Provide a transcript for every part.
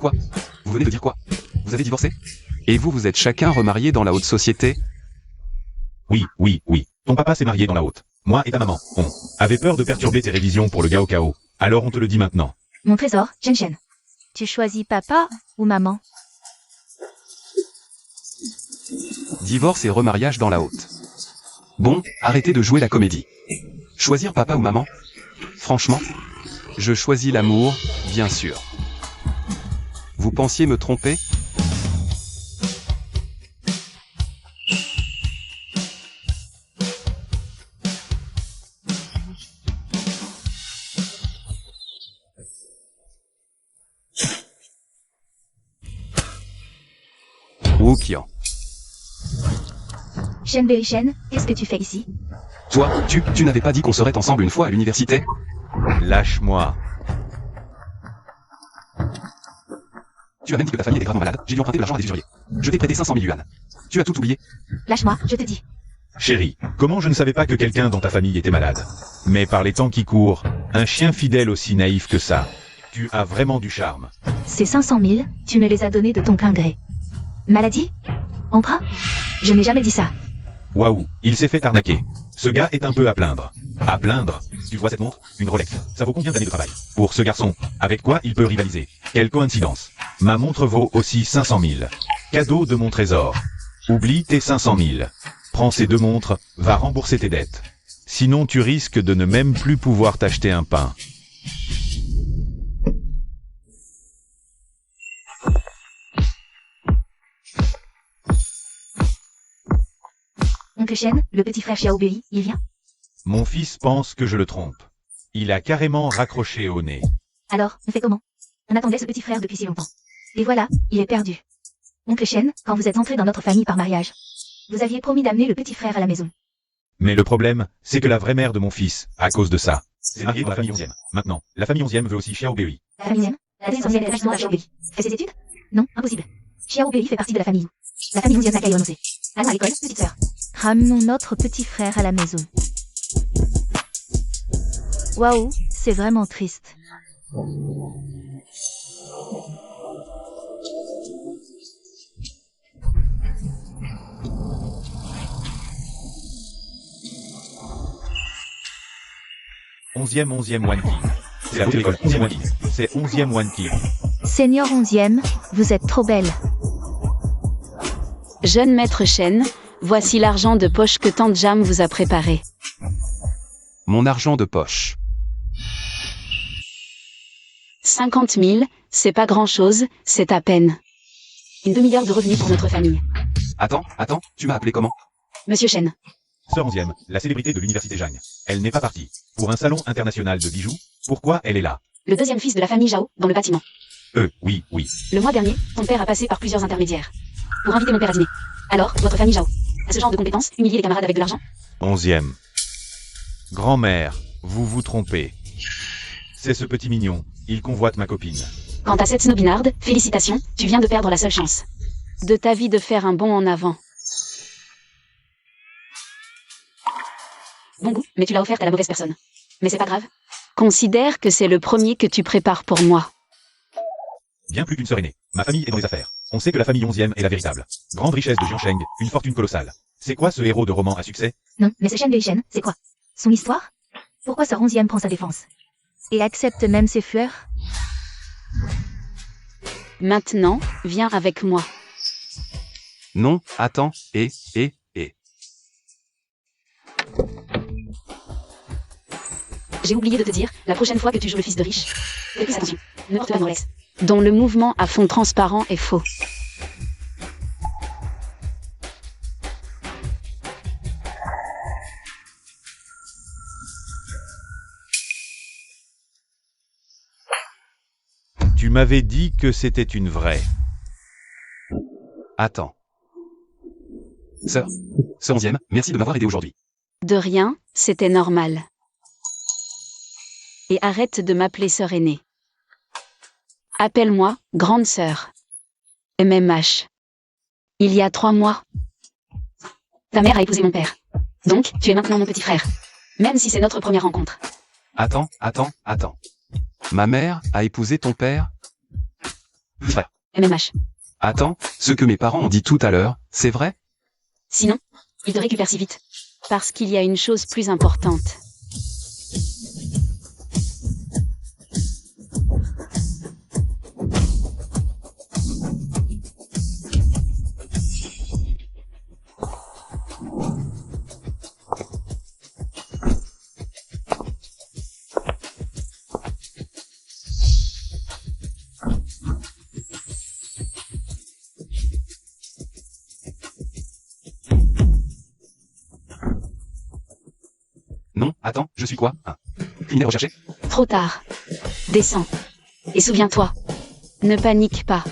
Quoi? Vous venez de dire quoi? Vous avez divorcé? Et vous êtes chacun remariés dans la haute société? Oui. Ton papa s'est marié dans la haute. Moi et ta maman, on avait peur de perturber tes révisions pour le gars au chaos. Alors on te le dit maintenant. Mon trésor, Shen. Tu choisis papa ou maman? Divorce et remariage dans la haute. Bon, arrêtez de jouer la comédie. Choisir papa ou maman? Franchement, je choisis l'amour, bien sûr. Vous pensiez me tromper? Wuqian. Shen, qu'est-ce que tu fais ici? Toi, tu n'avais pas dit qu'on serait ensemble une fois à l'université? Lâche-moi. Tu as même dit que ta famille était gravement malade, j'ai dû emprunter de l'argent à des usuriers. Je t'ai prêté 500 000 yuan. Tu as tout oublié? Lâche-moi, je te dis. Chérie, comment je ne savais pas que quelqu'un dans ta famille était malade? Mais par les temps qui courent, un chien fidèle aussi naïf que ça. Tu as vraiment du charme. Ces 500 000, tu me les as donnés de ton plein gré. Maladie? Emprunt? Je n'ai jamais dit ça. Waouh, il s'est fait arnaquer. Ce gars est un peu à plaindre. À plaindre? Tu vois cette montre? Une Rolex. Ça vaut combien d'années de travail? Pour ce garçon, avec quoi il peut rivaliser? Quelle coïncidence. Ma montre vaut aussi 500 000. Cadeau de mon trésor. Oublie tes 500 000. Prends ces deux montres, va rembourser tes dettes. Sinon tu risques de ne même plus pouvoir t'acheter un pain. Oncle Shen, le petit frère Xiaobei, il vient? Mon fils pense que je le trompe. Il a carrément raccroché au nez. Alors, on fait comment? On attendait ce petit frère depuis si longtemps. Et voilà, il est perdu. Oncle Shen, quand vous êtes entré dans notre famille par mariage, vous aviez promis d'amener le petit frère à la maison. Mais le problème, c'est que la vraie mère de mon fils, à cause de ça, s'est mariée dans la famille 11e. Maintenant, la famille 11e veut aussi Xiaobei. La famille 11e? La descendante est justement à Xiaobei. Fait ses études? Non, impossible. Xiaobei fait partie de la famille. La famille 11e l'accueille honorée. Allons à l'école, petite sœur. Ramenons notre petit frère à la maison. Waouh, c'est vraiment triste. Onzième Wanki. C'est la haute école, 11e Wanki. C'est 11e Wanki. Seigneur 11e, vous êtes trop belle. Jeune maître Shen, voici l'argent de poche que Tante Jam vous a préparé. Mon argent de poche. 50 000, c'est pas grand-chose, c'est à peine. Une demi-heure de revenus pour notre famille. Attends, tu m'as appelé comment? Monsieur Shen. Sœur 11e, la célébrité de l'université Jang. Elle n'est pas partie. Pour un salon international de bijoux, pourquoi elle est là? Le deuxième fils de la famille Zhao, dans le bâtiment. Oui. Le mois dernier, ton père a passé par plusieurs intermédiaires. Pour inviter mon père à dîner. Alors, votre famille Zhao a ce genre de compétences, humilier les camarades avec de l'argent? 11e. Grand-mère, vous vous trompez. C'est ce petit mignon, il convoite ma copine. Quant à cette snobinarde, félicitations, tu viens de perdre la seule chance de ta vie de faire un bond en avant. Bon goût, mais tu l'as offerte à la mauvaise personne. Mais c'est pas grave. Considère que c'est le premier que tu prépares pour moi. Bien plus qu'une sœur aînée. Ma famille est dans les affaires. On sait que la famille 11e est la véritable. Grande richesse de Jiansheng, une fortune colossale. C'est quoi ce héros de roman à succès? Non, mais c'est Shen Shen, c'est quoi? Son histoire? Pourquoi Sœur 11e prend sa défense? Et accepte même ses fleurs? Maintenant, viens avec moi. Non, attends, et. J'ai oublié de te dire, la prochaine fois que tu joues le fils de riche, fais plus attention, ne porte pas de noblesse. Dont le mouvement à fond transparent est faux. Tu m'avais dit que c'était une vraie. Attends. Sœur 11e, merci de m'avoir aidé aujourd'hui. De rien, c'était normal. Et arrête de m'appeler sœur aînée. Appelle-moi grande sœur. MMH. Il y a 3 mois. Ta mère a épousé mon père. Donc, tu es maintenant mon petit frère. Même si c'est notre première rencontre. Attends. Ma mère a épousé ton père? Frère. MMH. Attends, ce que mes parents ont dit tout à l'heure, c'est vrai? Sinon, il te récupère si vite. Parce qu'il y a une chose plus importante. Non, attends, je suis quoi? Un criminel recherché? Trop tard. Descends. Et souviens-toi. Ne panique pas.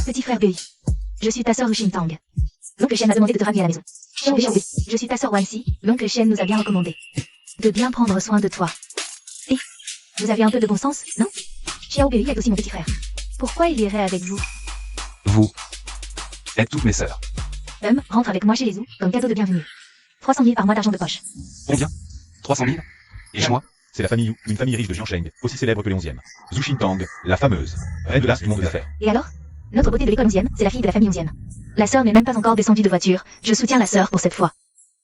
Petit frère Bui. Je suis ta sœur Ushintang. L'oncle Shen m'a demandé de te ramener à la maison. Xiao Bui. Je suis ta sœur Wanxi. L'oncle Shen nous a bien recommandé de bien prendre soin de toi. Et vous avez un peu de bon sens, non? Xiao Bui est aussi mon petit frère. Pourquoi il irait avec vous? Vous êtes toutes mes sœurs. Rentre avec moi chez les Zhou, comme cadeau de bienvenue. 300 000 par mois d'argent de poche. Combien? 300 000? Et chez moi? C'est la famille Yu, une famille riche de Jiansheng, aussi célèbre que les 11e. Zhu Xintang, la fameuse, reine de l'as du monde des affaires. Et alors? Notre beauté de l'école 11e, c'est la fille de la famille 11e. La sœur n'est même pas encore descendue de voiture, je soutiens la sœur pour cette fois.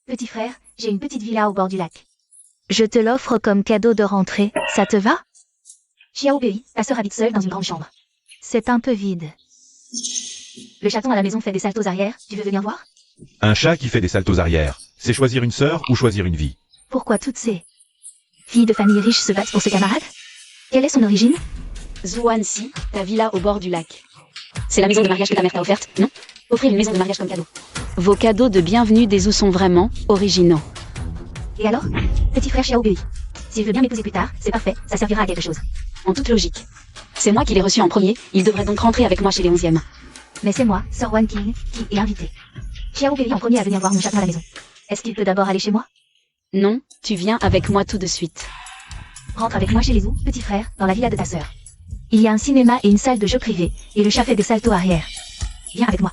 Petit frère, j'ai une petite villa au bord du lac. Je te l'offre comme cadeau de rentrée, ça te va? Xiao Bui, ta sœur habite seule dans une grande chambre. C'est un peu vide. Le chaton à la maison fait des saltos arrière, tu veux venir voir? Un chat qui fait des saltos arrière, c'est choisir une sœur ou choisir une vie. Pourquoi toutes ces... Filles de famille riches se battent pour ce camarade? Quelle est son origine? Zhuanxi, ta villa au bord du lac. C'est la maison de mariage que ta mère t'a offerte, non? Offrir une maison de mariage comme cadeau. Vos cadeaux de bienvenue des Zhou sont vraiment originaux. Et alors? Petit frère Xiao Bui. S'il veut bien m'épouser plus tard, c'est parfait, ça servira à quelque chose. En toute logique. C'est moi qui l'ai reçu en premier, il devrait donc rentrer avec moi chez les 11e. Mais c'est moi, Sir Wan King, qui est invité. Xiao Bui en premier à venir voir mon chaton à la maison. Est-ce qu'il peut d'abord aller chez moi? Non, tu viens avec moi tout de suite. Rentre avec moi chez les Zhou, petit frère, dans la villa de ta sœur. Il y a un cinéma et une salle de jeux privée, et le chat fait des saltos arrière. Viens avec moi.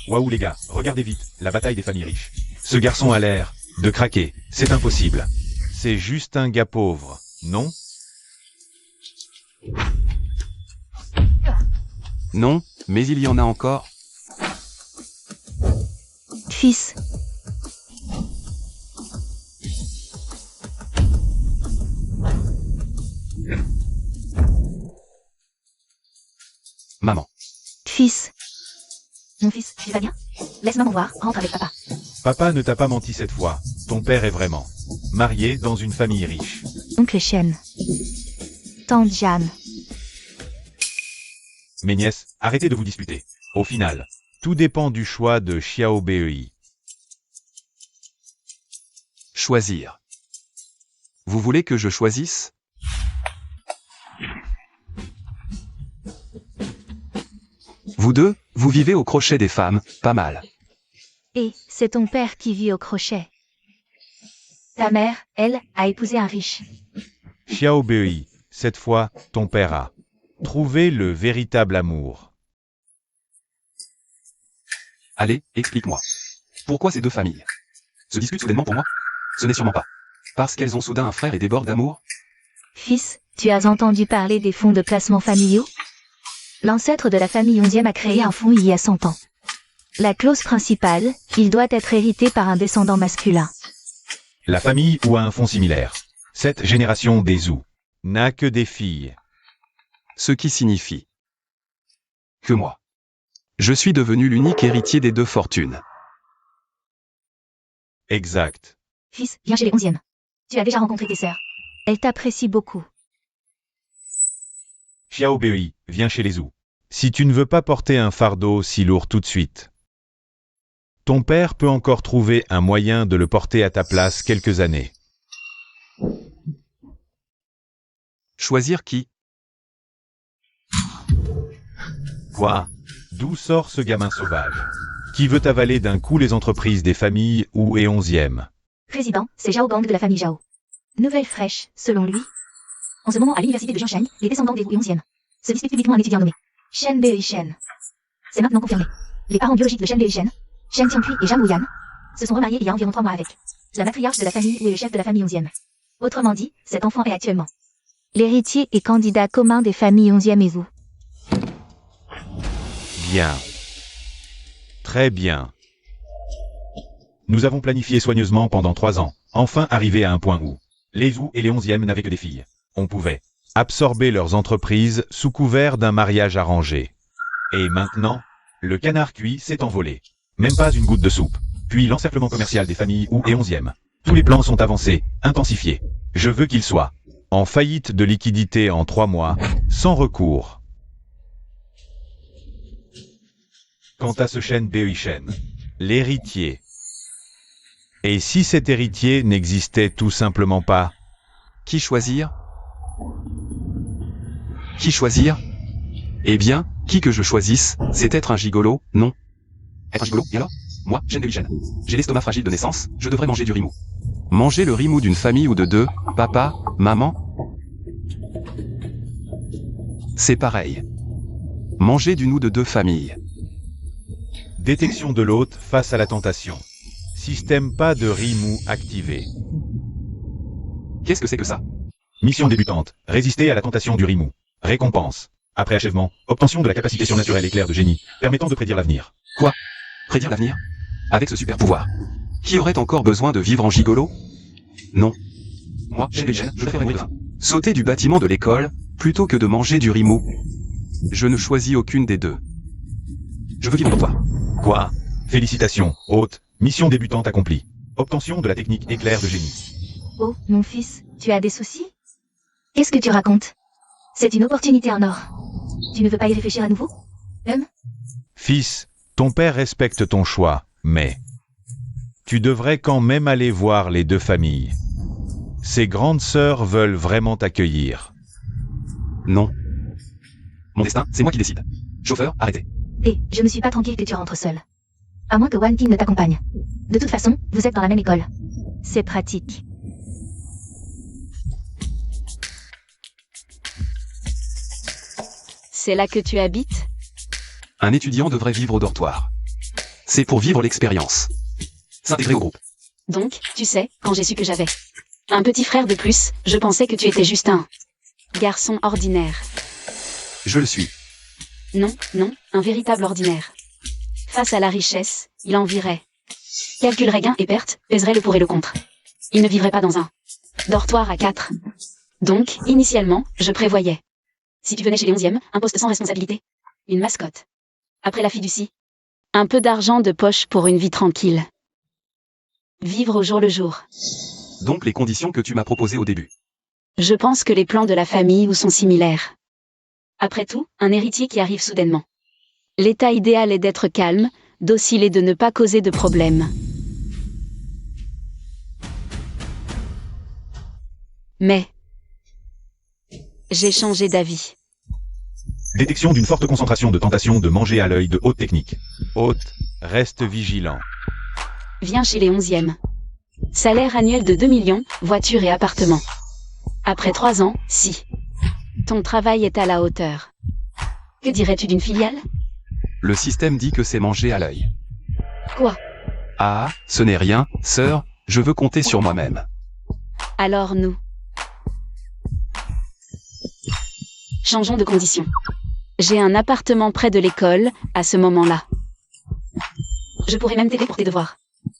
Waouh les gars, regardez vite, la bataille des familles riches. Ce garçon a l'air de craquer, c'est impossible. C'est juste un gars pauvre, non? Non, mais il y en a encore. Fils, Maman. fils, Mon fils, tu vas bien? Laisse maman voir, rentre avec papa. Papa ne t'a pas menti cette fois, ton père est vraiment marié dans une famille riche. oncle Shen. Tante Jeanne. Mes nièces, arrêtez de vous disputer. Au final, tout dépend du choix de Xiao Bei. Choisir. Vous voulez que je choisisse? Vous deux, vous vivez au crochet des femmes, pas mal. Et c'est ton père qui vit au crochet. Ta mère, elle, a épousé un riche. Xiao Bei, cette fois, ton père a trouvé le véritable amour. Allez, explique-moi. Pourquoi ces deux familles se disputent soudainement pour moi? Ce n'est sûrement pas parce qu'elles ont soudain un frère et débordent d'amour? Fils, tu as entendu parler des fonds de placement familiaux? L'ancêtre de la famille 11e a créé un fonds il y a 100 ans. La clause principale, il doit être hérité par un descendant masculin. La famille ou a un fonds similaire. Cette génération des Zhou n'a que des filles. Ce qui signifie que moi, je suis devenu l'unique héritier des deux fortunes. Exact. Fils, viens chez les 11e. Tu as déjà rencontré tes sœurs. Elle t'apprécie beaucoup. Xiao Bei, viens chez les Zhou. Si tu ne veux pas porter un fardeau si lourd tout de suite, ton père peut encore trouver un moyen de le porter à ta place quelques années. Choisir qui? Quoi? D'où sort ce gamin sauvage qui veut avaler d'un coup les entreprises des familles Wu et 11e? Président, c'est Zhao Gang de la famille Zhao. Nouvelle fraîche, selon lui. En ce moment, à l'université de Jiansheng, les descendants des Wu et 11e se disputent publiquement un étudiant nommé Shen Bei Shen. C'est maintenant confirmé. Les parents biologiques de Shen Bei Shen, Shen Qiangqui et Zhang Wuyan, se sont remariés il y a environ 3 mois avec La matriarche de la famille ou est le chef de la famille 11e. Autrement dit, cet enfant est actuellement. L'héritier et candidat commun des familles 11e et vous. Bien. Très bien. Nous avons planifié soigneusement pendant 3 ans, enfin arrivé à un point où les Zhou et les 11e n'avaient que des filles. On pouvait absorber leurs entreprises sous couvert d'un mariage arrangé. Et maintenant, le canard cuit s'est envolé. Même pas une goutte de soupe. Puis l'encerclement commercial des familles Wu et 11e. Tous les plans sont avancés, intensifiés. Je veux qu'ils soient en faillite de liquidité en 3 mois, sans recours. Quant à ce Shen Bei-Shen, l'héritier. Et si cet héritier n'existait tout simplement pas? Qui choisir? Qui choisir? Eh bien, qui que je choisisse, c'est être un gigolo, non? Être un gigolo, et alors? Moi, Shen Bei-Shen. J'ai l'estomac fragile de naissance, je devrais manger du rimou. Manger le rimou d'une famille ou de 2, papa, maman? C'est pareil. Manger d'une ou de 2 familles. Détection de l'hôte face à la tentation. Système pas de rimou activé. Qu'est-ce que c'est que ça? Mission débutante. Résister à la tentation du rimou. Récompense. Après achèvement, obtention de la capacité surnaturelle éclair de génie, permettant de prédire l'avenir. Quoi? Prédire l'avenir? Avec ce super pouvoir. Qui aurait encore besoin de vivre en gigolo? Non. Moi, Shen Bei-Shen, je préfère mourir. Sauter du bâtiment de l'école, plutôt que de manger du rimou. Je ne choisis aucune des 2. Je veux vivre pour toi. Quoi? Félicitations, hôte. Mission débutante accomplie. Obtention de la technique éclair de génie. Oh, mon fils, tu as des soucis? Qu'est-ce que tu racontes? C'est une opportunité en or. Tu ne veux pas y réfléchir à nouveau? Fils, ton père respecte ton choix, mais tu devrais quand même aller voir les 2 familles. Ces grandes sœurs veulent vraiment t'accueillir. Non. Mon destin, c'est moi qui décide. Chauffeur, arrêtez. Et je ne suis pas tranquille que tu rentres seul. À moins que Wan Ting ne t'accompagne. De toute façon, vous êtes dans la même école. C'est pratique. C'est là que tu habites? Un étudiant devrait vivre au dortoir. C'est pour vivre l'expérience. S'intégrer au groupe. Donc, tu sais, quand j'ai su que j'avais un petit frère de plus, je pensais que tu étais juste un garçon ordinaire. Je le suis. Non, non, un véritable ordinaire. Face à la richesse, il envierait. Calculerait gains et pertes, pèserait le pour et le contre. Il ne vivrait pas dans un dortoir à 4. Donc, initialement, je prévoyais. Si tu venais chez les 11e, un poste sans responsabilité. Une mascotte. Après la fiducie. Un peu d'argent de poche pour une vie tranquille. Vivre au jour le jour. Donc les conditions que tu m'as proposées au début. Je pense que les plans de la famille ou sont similaires. Après tout, un héritier qui arrive soudainement. L'état idéal est d'être calme, docile et de ne pas causer de problèmes. Mais j'ai changé d'avis. Détection d'une forte concentration de tentation de manger à l'œil de haute technique. Hôte, reste vigilant. Viens chez les 11e. Salaire annuel de 2 millions, voiture et appartement. Après 3 ans, si ton travail est à la hauteur. Que dirais-tu d'une filiale? Le système dit que c'est manger à l'œil. Quoi? Ah, ce n'est rien, sœur, je veux compter sur moi-même. Alors nous changeons de condition. J'ai un appartement près de l'école, à ce moment-là. Je pourrais même t'aider pour tes devoirs.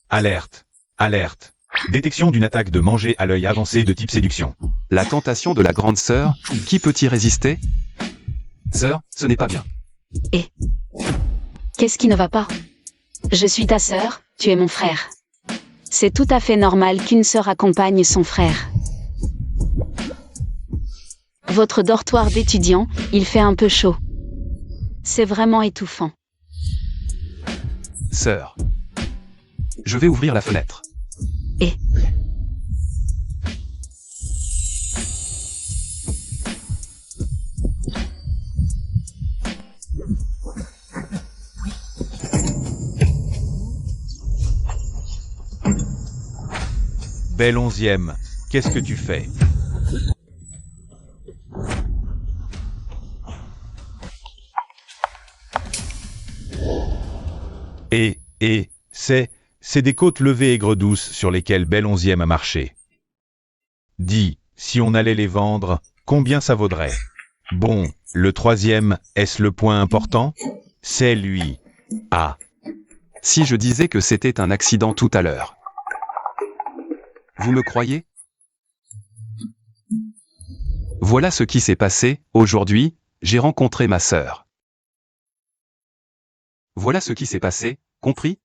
Alerte. Alerte. Détection d'une attaque de manger à l'œil avancé de type séduction. La tentation de la grande sœur, qui peut y résister? Sœur, ce n'est pas bien. Qu'est-ce qui ne va pas? Je suis ta sœur, tu es mon frère. C'est tout à fait normal qu'une sœur accompagne son frère. Votre dortoir d'étudiant, il fait un peu chaud. C'est vraiment étouffant. Sœur. Je vais ouvrir la fenêtre. Belle 11e, qu'est-ce que tu fais? Et, c'est c'est des côtes levées aigres douces sur lesquelles Belle Onzième a marché. Dis, si on allait les vendre, combien ça vaudrait? Bon, le troisième, est-ce le point important? C'est lui. Ah, Si je disais que c'était un accident tout à l'heure. Vous me croyez? Voilà ce qui s'est passé. Aujourd'hui, j'ai rencontré ma sœur. Voilà ce qui s'est passé, compris?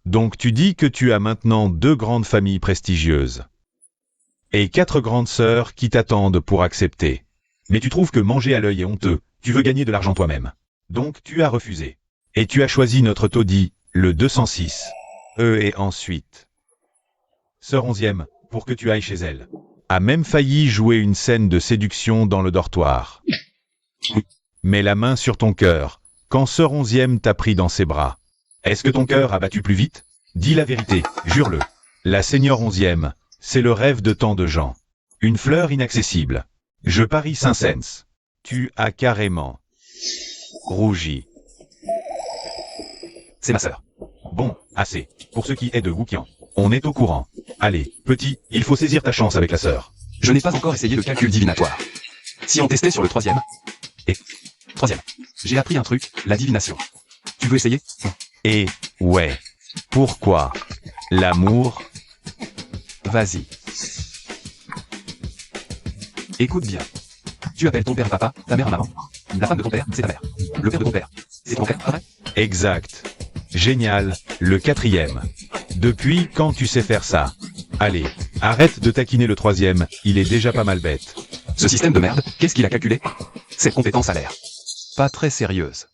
donc tu dis que tu as maintenant 2 grandes familles prestigieuses. Et 4 grandes sœurs qui t'attendent pour accepter. Mais tu trouves que manger à l'œil est honteux, tu veux gagner de l'argent toi-même. Donc tu as refusé. Et tu as choisi notre taudis, le 206. Et ensuite. Sœur Onzième, pour que tu ailles chez elle. A même failli jouer une scène de séduction dans le dortoir. Mets la main sur ton cœur, quand Sœur Onzième t'a pris dans ses bras. Est-ce que ton cœur a battu plus vite? Dis la vérité, jure-le. La Seigneur Onzième, c'est le rêve de tant de gens. Une fleur inaccessible. Je parie Saint-Saëns. Tu as carrément rougi. C'est ma sœur. Bon, assez. Pour ce qui est de Wuqian, on est au courant. Allez, petit, il faut saisir ta chance avec la sœur. Je n'ai pas encore essayé le calcul divinatoire. Si on testait sur le troisième. Et troisième. J'ai appris un truc, la divination. Tu veux essayer? Et, ouais. Pourquoi? L'amour? Vas-y. Écoute bien. Tu appelles ton père papa, ta mère maman. La femme de ton père, c'est ta mère. Le père de ton père, c'est ton frère, pas vrai? Exact. Génial, le 4e. Depuis quand tu sais faire ça? Allez, arrête de taquiner le 3e, il est déjà pas mal bête. Ce système de merde, qu'est-ce qu'il a calculé? Cette compétence a l'air pas très sérieuse.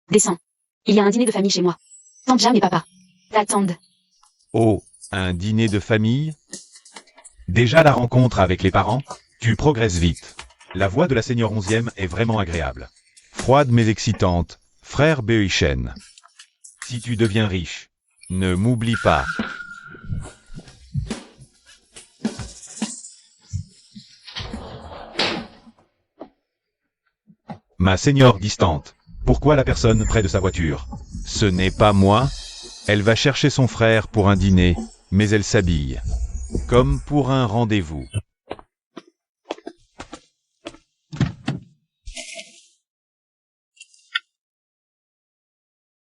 Descends. Il y a un dîner de famille chez moi. Tante Jam et papa t'attendent. Oh, un dîner de famille? Déjà la rencontre avec les parents? Tu progresses vite. La voix de la Seigneur Onzième est vraiment agréable. Froide mais excitante, frère Beochen. Si tu deviens riche, ne m'oublie pas. Ma Seigneur distante, pourquoi la personne près de sa voiture? Ce n'est pas moi. Elle va chercher son frère pour un dîner, mais elle s'habille. Comme pour un rendez-vous.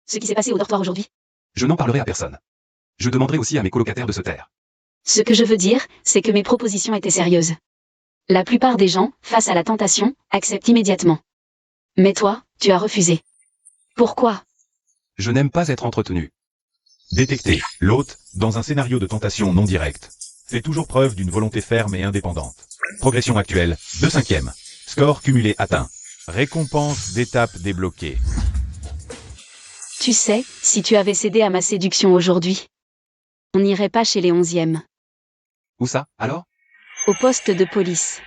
Ce qui s'est passé au dortoir aujourd'hui. Je n'en parlerai à personne. Je demanderai aussi à mes colocataires de se taire. Ce que je veux dire, c'est que mes propositions étaient sérieuses. La plupart des gens, face à la tentation, acceptent immédiatement. Mais toi, tu as refusé. Pourquoi? Je n'aime pas être entretenu. Détecter l'hôte dans un scénario de tentation non directe. Fait toujours preuve d'une volonté ferme et indépendante. Progression actuelle, 2/5. Score cumulé atteint. Récompense d'étape débloquée. Tu sais, si tu avais cédé à ma séduction aujourd'hui, on n'irait pas chez les 11e. Où ça, alors? Au poste de police.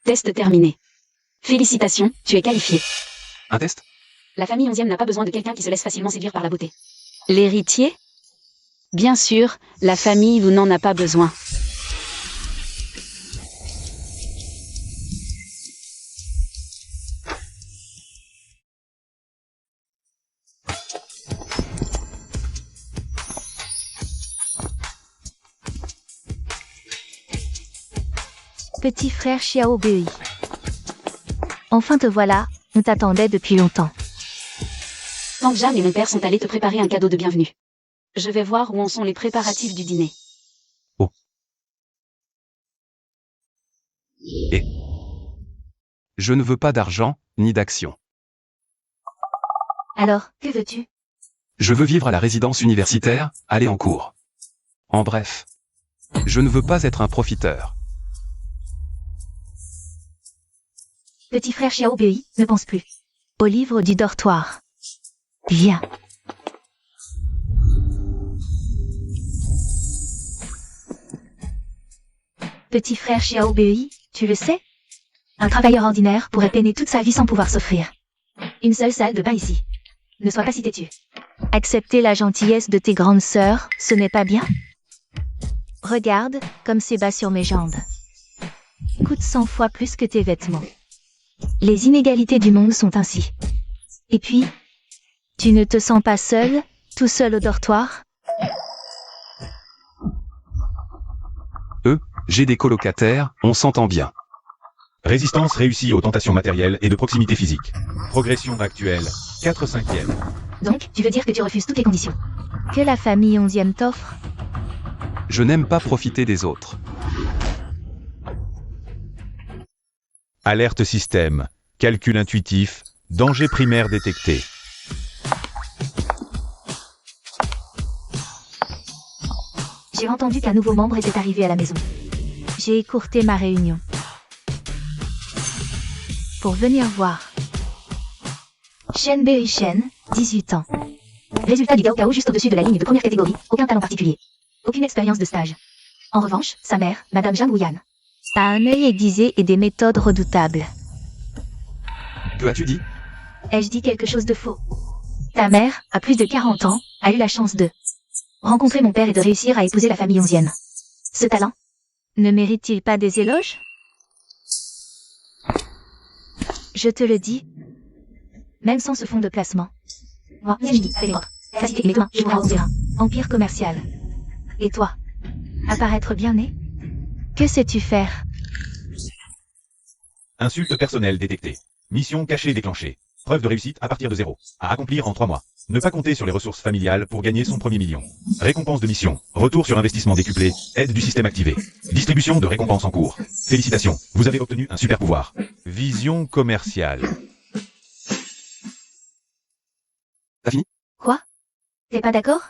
Test terminé. Félicitations, tu es qualifié. Un test? La famille 11e n'a pas besoin de quelqu'un qui se laisse facilement séduire par la beauté. L'héritier? Bien sûr, la famille vous n'en a pas besoin. Petit frère Xiao Bei. Enfin te voilà, on t'attendait depuis longtemps. Tante Jam et mon père sont allés te préparer un cadeau de bienvenue. Je vais voir où en sont les préparatifs du dîner. Oh. Et je ne veux pas d'argent, ni d'action. Alors, que veux-tu? Je veux vivre à la résidence universitaire, aller en cours. En bref. Je ne veux pas être un profiteur. Petit frère Xiao Bei, ne pense plus. Au livre du dortoir. Viens. Petit frère Xiao Bei, tu le sais? Un travailleur ordinaire pourrait peiner toute sa vie sans pouvoir s'offrir une seule salle de bain ici. Ne sois pas si têtu. Accepter la gentillesse de tes grandes sœurs, ce n'est pas bien? Regarde, comme c'est bas sur mes jambes. Coûte 100 fois plus que tes vêtements. Les inégalités du monde sont ainsi. Et puis, tu ne te sens pas seul, tout seul au dortoir? J'ai des colocataires, on s'entend bien. Résistance réussie aux tentations matérielles et de proximité physique. Progression actuelle, 4/5. Donc, tu veux dire que tu refuses toutes les conditions. Que la famille 11e t'offre? Je n'aime pas profiter des autres. Alerte système. Calcul intuitif. Danger primaire détecté. J'ai entendu qu'un nouveau membre était arrivé à la maison. J'ai écourté ma réunion. Pour venir voir. Shen Bei Shen, 18 ans. résultat du Gaokao juste au-dessus de la ligne de première catégorie, aucun talent particulier. Aucune expérience de stage. En revanche, sa mère, Madame Zhang Wuyan. A un œil aiguisé et des méthodes redoutables. Que as-tu dit? Ai-je dit quelque chose de faux? Ta mère, à plus de 40 ans, a eu la chance de rencontrer mon père et de réussir à épouser la famille 11e. Ce talent, Ne mérite-t-il pas des éloges? Je te le dis, même sans ce fonds de placement. Moi, c'est Mini, avec les autres. Facilité, mais demain, je vous raconterai un empire commercial. Et toi? Apparaître bien né? que sais-tu faire? Insulte personnelle détectée. Mission cachée déclenchée. Preuve de réussite à partir de 0. À accomplir en 3 mois. Ne pas compter sur les ressources familiales pour gagner son premier million. Récompense de mission. Retour sur investissement décuplé. Aide du système activée. Distribution de récompenses en cours. Félicitations, vous avez obtenu un super pouvoir. Vision commerciale. T'as fini? Quoi? T'es pas d'accord?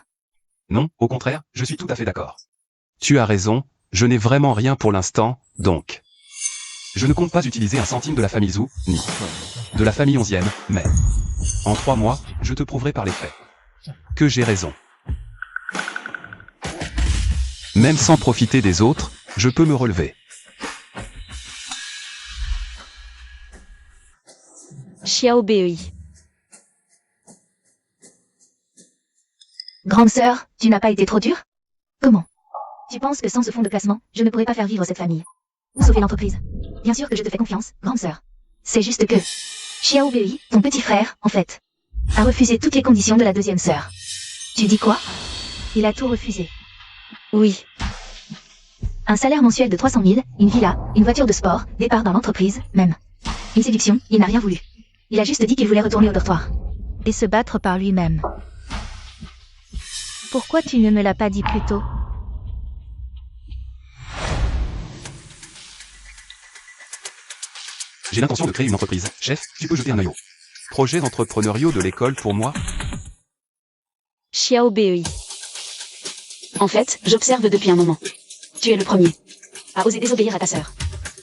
Non, au contraire, je suis tout à fait d'accord. Tu as raison, je n'ai vraiment rien pour l'instant, donc. Je ne compte pas utiliser un centime de la famille Zhou, ni de la famille 11e, mais en 3 mois, je te prouverai par les faits que j'ai raison. Même sans profiter des autres, je peux me relever. Xiao Bei. Grande sœur, tu n'as pas été trop dure? Comment? Tu penses que sans ce fonds de placement, je ne pourrais pas faire vivre cette famille? Ou sauver l'entreprise? Bien sûr que je te fais confiance, grande sœur. C'est juste que Xiao Bei, ton petit frère, en fait, a refusé toutes les conditions de la deuxième sœur. Tu dis quoi? Il a tout refusé. Oui. Un salaire mensuel de 300 000, une villa, une voiture de sport, départ dans l'entreprise, même. Une séduction, il n'a rien voulu. Il a juste dit qu'il voulait retourner au dortoir. Et se battre par lui-même. Pourquoi tu ne me l'as pas dit plus tôt? J'ai l'intention de créer une entreprise. Chef, tu peux jeter un œil au projet entrepreneuriaux de l'école pour moi? Xiao Bei. En fait, j'observe depuis un moment. Tu es le premier à oser désobéir à ta sœur.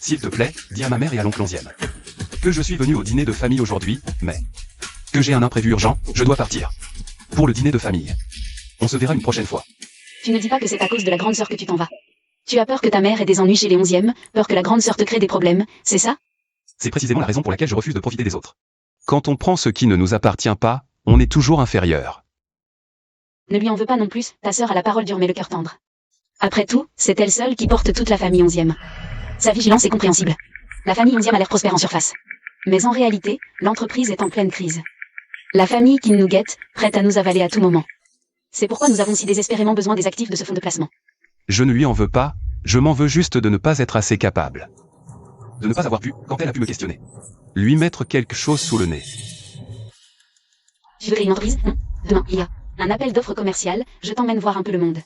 S'il te plaît, dis à ma mère et à l'oncle 11e que je suis venu au dîner de famille aujourd'hui, mais que j'ai un imprévu urgent, je dois partir. Pour le dîner de famille. On se verra une prochaine fois. Tu ne dis pas que c'est à cause de la grande sœur que tu t'en vas. Tu as peur que ta mère ait des ennuis chez les 11e, peur que la grande sœur te crée des problèmes, c'est ça? C'est précisément la raison pour laquelle je refuse de profiter des autres. Quand on prend ce qui ne nous appartient pas, on est toujours inférieur. Ne lui en veux pas non plus, ta sœur a la parole dure mais le cœur tendre. Après tout, c'est elle seule qui porte toute la famille 11e. Sa vigilance est compréhensible. La famille 11e a l'air prospère en surface. Mais en réalité, l'entreprise est en pleine crise. La famille qui nous guette, prête à nous avaler à tout moment. C'est pourquoi nous avons si désespérément besoin des actifs de ce fonds de placement. Je ne lui en veux pas, je m'en veux juste de ne pas être assez capable. De ne pas avoir pu, quand elle a pu me questionner. Lui mettre quelque chose sous le nez. Tu veux créer une entreprise? Demain, il y a un appel d'offres commerciales, je t'emmène voir un peu le monde.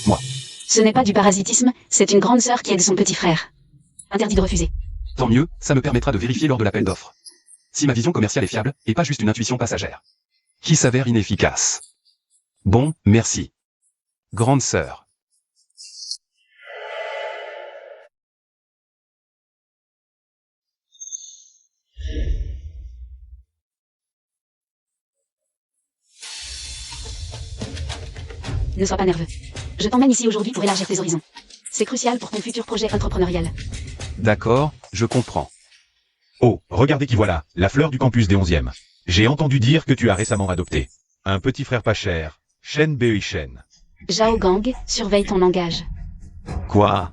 Moi. Ce n'est pas du parasitisme, c'est une grande sœur qui aide son petit frère. Interdit de refuser. Tant mieux, ça me permettra de vérifier lors de l'appel d'offres. Si ma vision commerciale est fiable, et pas juste une intuition passagère. Qui s'avère inefficace. Bon, merci. Grande sœur. Ne sois pas nerveux. Je t'emmène ici aujourd'hui pour élargir tes horizons. C'est crucial pour ton futur projet entrepreneurial. D'accord, je comprends. Oh, regardez qui voilà, la fleur du campus des 11e. J'ai entendu dire que tu as récemment adopté un petit frère pas cher, Shen Bei Shen. Zhao Gang, surveille ton langage. Quoi?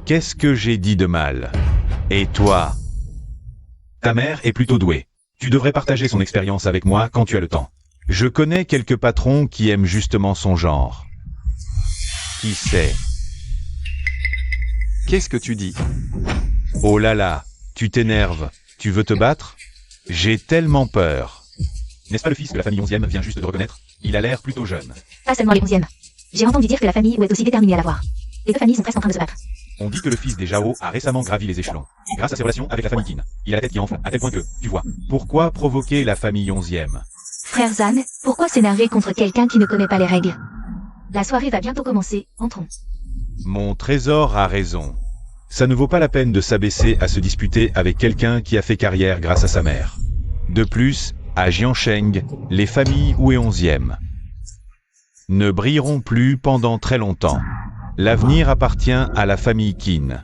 Qu'est-ce que j'ai dit de mal? Et toi? Ta mère est plutôt douée. Tu devrais partager son expérience avec moi quand tu as le temps. Je connais quelques patrons qui aiment justement son genre. Qui sait? Qu'est-ce que tu dis? Oh là là, tu t'énerves. Tu veux te battre? J'ai tellement peur. N'est-ce pas le fils que la famille 11e vient juste de reconnaître? Il a l'air plutôt jeune. Pas seulement les 11e. J'ai entendu dire que la famille Wu est aussi déterminée à l'avoir. Les deux familles sont presque en train de se battre. On dit que le fils des Zhao a récemment gravi les échelons, grâce à ses relations avec la famille Qin. Il a la tête qui enfle, à tel point que, tu vois, pourquoi provoquer la famille 11e? Frère Zan, pourquoi s'énerver contre quelqu'un qui ne connaît pas les règles? La soirée va bientôt commencer, entrons. Mon trésor a raison. Ça ne vaut pas la peine de s'abaisser à se disputer avec quelqu'un qui a fait carrière grâce à sa mère. De plus, à Jiansheng, les familles Wu et 11e ne brilleront plus pendant très longtemps. L'avenir appartient à la famille Qin.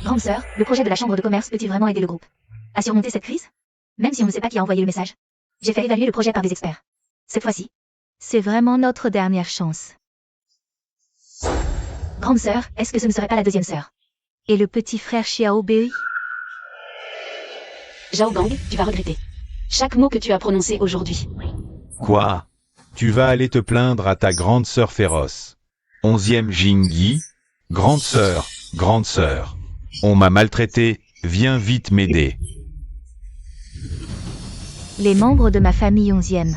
Grande sœur, le projet de la chambre de commerce peut-il vraiment aider le groupe à surmonter cette crise? Même si on ne sait pas qui a envoyé le message. J'ai fait évaluer le projet par des experts. Cette fois-ci, C'est vraiment notre dernière chance. grande sœur, est-ce que ce ne serait pas la deuxième sœur? Et le petit frère Xiao Bei? Zhao Gang, tu vas regretter chaque mot que tu as prononcé aujourd'hui. Quoi? Tu vas aller te plaindre à ta grande sœur féroce. 11e Jingyi, grande sœur, on m'a maltraité, viens vite m'aider. Les membres de ma famille 11e.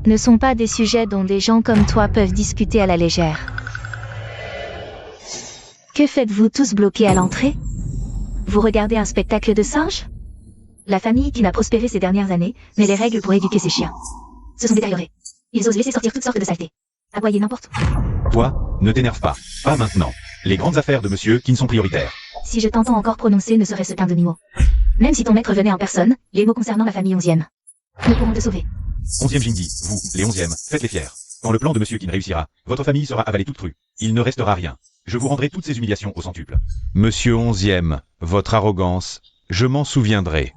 Ne sont pas des sujets dont des gens comme toi peuvent discuter à la légère. Que faites-vous tous bloqués à l'entrée? Vous regardez un spectacle de singes? La famille qui n'a prospéré ces dernières années met les règles pour éduquer ses chiens. Se sont détériorés. Ils osent laisser sortir toutes sortes de saletés. Aboyer n'importe où. Toi, ne t'énerve pas, pas maintenant. Les grandes affaires de monsieur Qin sont prioritaires. Si je t'entends encore prononcer ne serait-ce qu'un demi-mot. Même si ton maître venait en personne, les mots concernant la famille 11e ne pourront te sauver. 11e Jingyi, vous, les 11e, faites-les fiers. Quand le plan de monsieur Qin réussira, votre famille sera avalée toute crue. Il ne restera rien. Je vous rendrai toutes ces humiliations au centuple. Monsieur 11e, votre arrogance, je m'en souviendrai.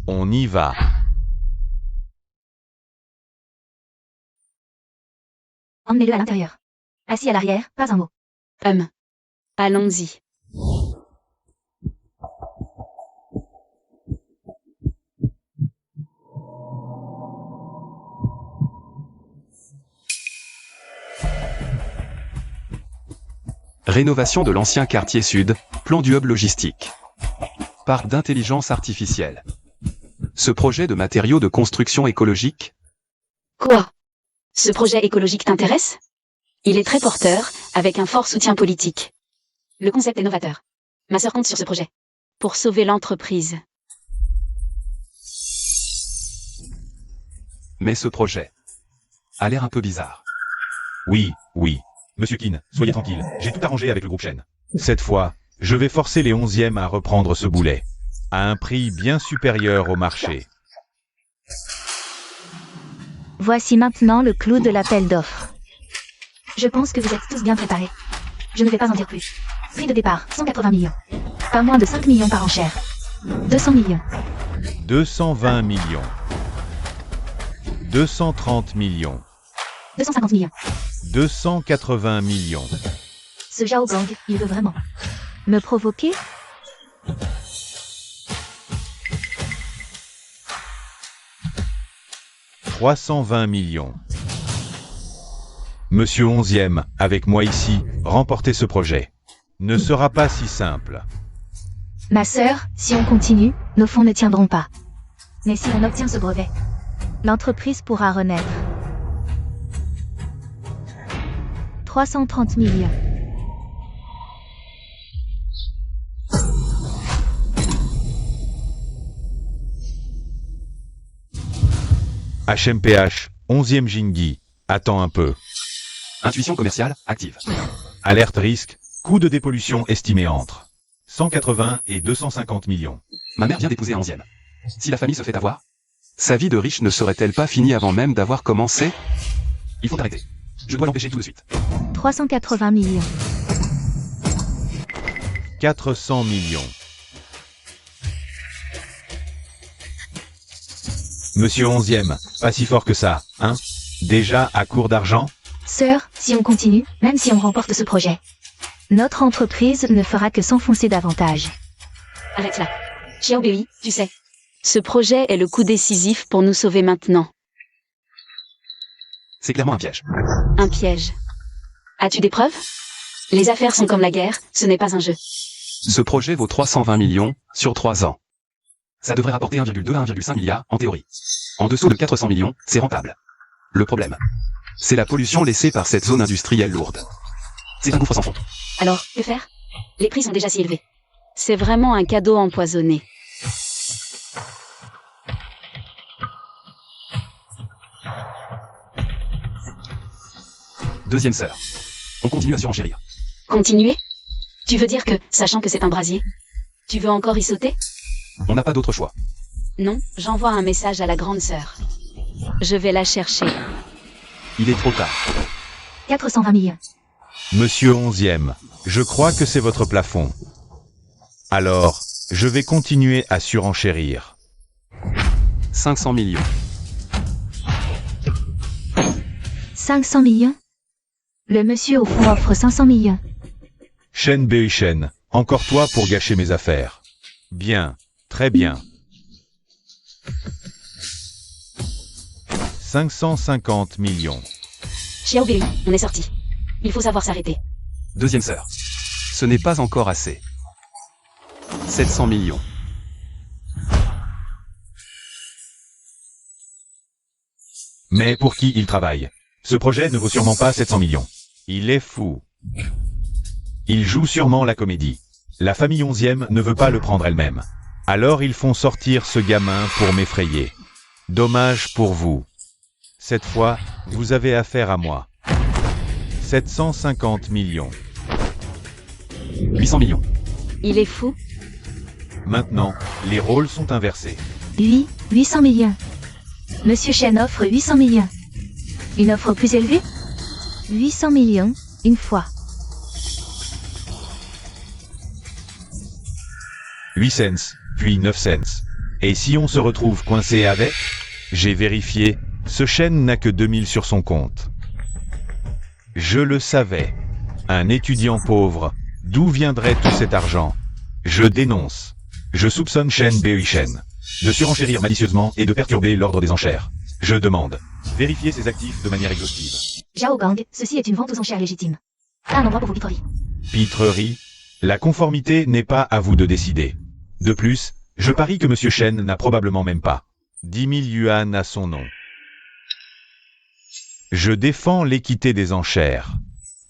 On y va. Emmenez-le à l'intérieur. Assis à l'arrière, pas un mot. Allons-y. Rénovation de l'ancien quartier sud, plan du hub logistique. Parc d'intelligence artificielle. Ce projet de matériaux de construction écologique? Quoi? Ce projet écologique t'intéresse? Il est très porteur, avec un fort soutien politique. Le concept est novateur. Ma sœur compte sur ce projet. Pour sauver l'entreprise. Mais ce projet a l'air un peu bizarre. Oui. Monsieur Qin, soyez tranquille, j'ai tout arrangé avec le groupe Shen. Cette fois, je vais forcer les 11e à reprendre ce boulet. À un prix bien supérieur au marché. Voici maintenant le clou de l'appel d'offres. Je pense que vous êtes tous bien préparés. Je ne vais pas en dire plus. Prix de départ, 180 millions. Pas moins de 5 millions par enchère. 200 millions. 220 millions. 230 millions. 250 millions. 280 millions. Ce Zhao Gang, il veut vraiment. Me provoquer? « 320 millions. Monsieur 11e, avec moi ici, remporter ce projet ne sera pas si simple. Ma sœur, si on continue, nos fonds ne tiendront pas. Mais si on obtient ce brevet, L'entreprise pourra renaître. 330 millions. HMPH, 11e Jingyi, attends un peu. Intuition commerciale active. Alerte risque, coût de dépollution estimé entre 180 et 250 millions. Ma mère vient d'épouser un 11e. Si la famille se fait avoir, sa vie de riche ne serait-elle pas finie avant même d'avoir commencé? Il faut arrêter. Je dois l'empêcher tout de suite. 380 millions. 400 millions. Monsieur 11e, pas si fort que ça, hein? Déjà à court d'argent? Sœur, si on continue, même si on remporte ce projet, notre entreprise ne fera que s'enfoncer davantage. Arrête là. Xiaobei, tu sais. Ce projet est le coup décisif pour nous sauver maintenant. C'est clairement un piège. Un piège. As-tu des preuves? Les affaires sont comme la guerre, ce n'est pas un jeu. Ce projet vaut 320 millions sur 3 ans. Ça devrait rapporter 1,2 à 1,5 milliard en théorie. En dessous de 400 millions, c'est rentable. Le problème, c'est la pollution laissée par cette zone industrielle lourde. C'est un gouffre sans fond. Alors, que faire? Les prix sont déjà si élevés. C'est vraiment un cadeau empoisonné. Deuxième sœur. On continue à surenchérir. Continuer? Tu veux dire que, sachant que c'est un brasier, tu veux encore y sauter? On n'a pas d'autre choix. Non, j'envoie un message à la grande sœur. Je vais la chercher. Il est trop tard. 420 millions. Monsieur 11e, je crois que c'est votre plafond. Alors, je vais continuer à surenchérir. 500 millions. 500 millions. Le monsieur au fond offre 500 millions. Shen Bei Shen, encore toi pour gâcher mes affaires. Bien, très bien. 550 millions. Xiaobei, on est sorti. Il faut savoir s'arrêter. Deuxième sœur. Ce n'est pas encore assez. 700 millions. Mais pour qui il travaille? Ce projet ne vaut sûrement pas 700 millions. Il est fou. Il joue sûrement la comédie. La famille 11e ne veut pas le prendre elle-même. Alors ils font sortir ce gamin pour m'effrayer. Dommage pour vous. Cette fois, vous avez affaire à moi. 750 millions. 800 millions. Il est fou? Maintenant, les rôles sont inversés. 800 millions. Monsieur Chen offre 800 millions. Une offre plus élevée? 800 millions, une fois. 8 cents, puis 9 cents. Et si on se retrouve coincé avec? J'ai vérifié, ce Shen n'a que 2000 sur son compte. Je le savais. Un étudiant pauvre, d'où viendrait tout cet argent? Je dénonce. Je soupçonne Shen Bei Shen de surenchérir malicieusement et de perturber l'ordre des enchères. Je demande. Vérifiez ses actifs de manière exhaustive. Zhao Gang, ceci est une vente aux enchères légitime. Pas un endroit pour vos pitreries. Pitrerie? La conformité n'est pas à vous de décider. De plus, je parie que Monsieur Shen n'a probablement même pas 10 000 yuan à son nom. Je défends l'équité des enchères.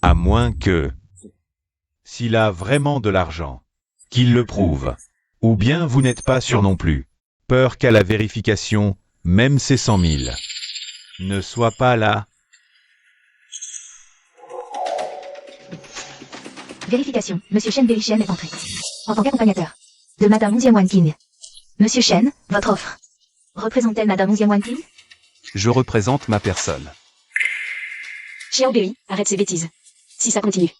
À moins que... S'il a vraiment de l'argent, qu'il le prouve. Ou bien vous n'êtes pas sûr non plus. Peur qu'à la vérification, même ces 100 000 ne soient pas là. Vérification. Monsieur Shen Bei Shen est entré. En tant qu'accompagnateur. De Madame 11e Wanqing. Monsieur Shen, votre offre. Représente-t-elle Madame 11e Wanqing? Je représente ma personne. Xiaobei, arrête ces bêtises. Si ça continue,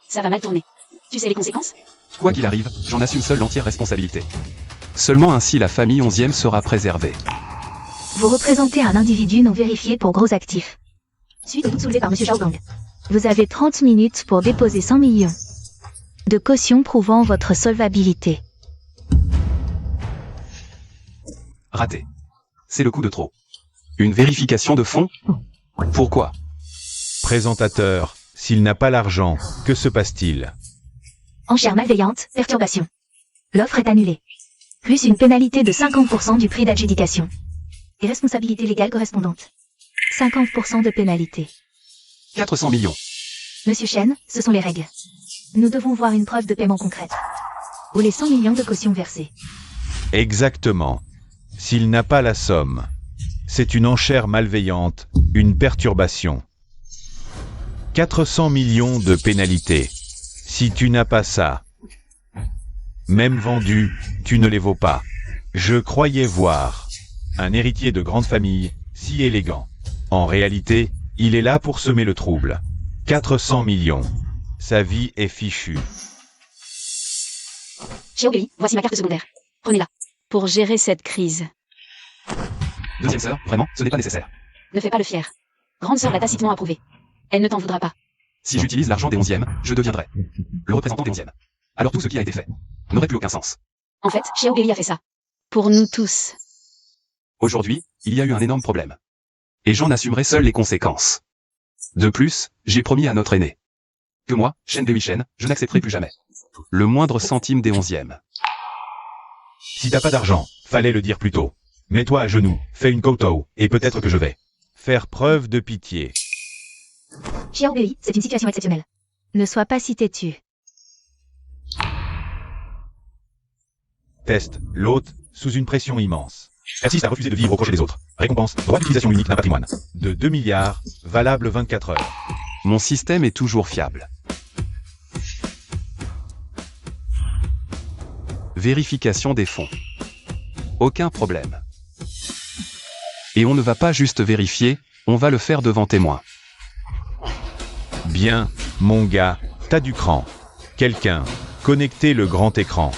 ça va mal tourner. Tu sais les conséquences? Quoi qu'il arrive, j'en assume seul l'entière responsabilité. Seulement ainsi la famille 11e sera préservée. Vous représentez un individu non vérifié pour gros actifs. Suite au doute soulevé par Monsieur Zhao Gang. Vous avez 30 minutes pour déposer 100 millions de caution prouvant votre solvabilité. Raté. C'est le coup de trop. Une vérification de fonds? Pourquoi? Présentateur, s'il n'a pas l'argent, que se passe-t-il? Enchère malveillante, perturbation. L'offre est annulée. Plus une pénalité de 50% du prix d'adjudication. Et responsabilité légale correspondante. 50% de pénalité. 400 millions. Monsieur Shen, ce sont les règles. Nous devons voir une preuve de paiement concrète. Ou les 100 millions de caution versées. Exactement. S'il n'a pas la somme, c'est une enchère malveillante, une perturbation. 400 millions de pénalité. Si tu n'as pas ça, même vendu, tu ne les vaux pas. Je croyais voir un héritier de grande famille, si élégant. En réalité, il est là pour semer le trouble. 400 millions. Sa vie est fichue. Xiaobei, voici ma carte secondaire. Prenez-la. Pour gérer cette crise. Deuxième sœur, vraiment, ce n'est pas nécessaire. Ne fais pas le fier. Grande sœur l'a tacitement approuvé. Elle ne t'en voudra pas. Si j'utilise l'argent des 11e, je deviendrai le représentant des 11e. Alors tout ce qui a été fait n'aurait plus aucun sens. En fait, Xiaobei a fait ça. Pour nous tous. Aujourd'hui, il y a eu un énorme problème. Et j'en assumerai seul les conséquences. De plus, j'ai promis à notre aîné que moi, Shen Weishen, je n'accepterai plus jamais le moindre centime des 11e. Si t'as pas d'argent, fallait le dire plus tôt. Mets-toi à genoux, fais une kowtow, et peut-être que je vais faire preuve de pitié. Xiaobei, c'est une situation exceptionnelle. Ne sois pas si têtu. Test, l'hôte, sous une pression immense. Persiste à refuser de vivre au crochet des autres. Récompense, droit d'utilisation unique d'un patrimoine. De 2 milliards, valable 24 heures. Mon système est toujours fiable. Vérification des fonds. Aucun problème. Et on ne va pas juste vérifier, on va le faire devant témoin. Bien, mon gars, t'as du cran. Quelqu'un, connectez le grand écran.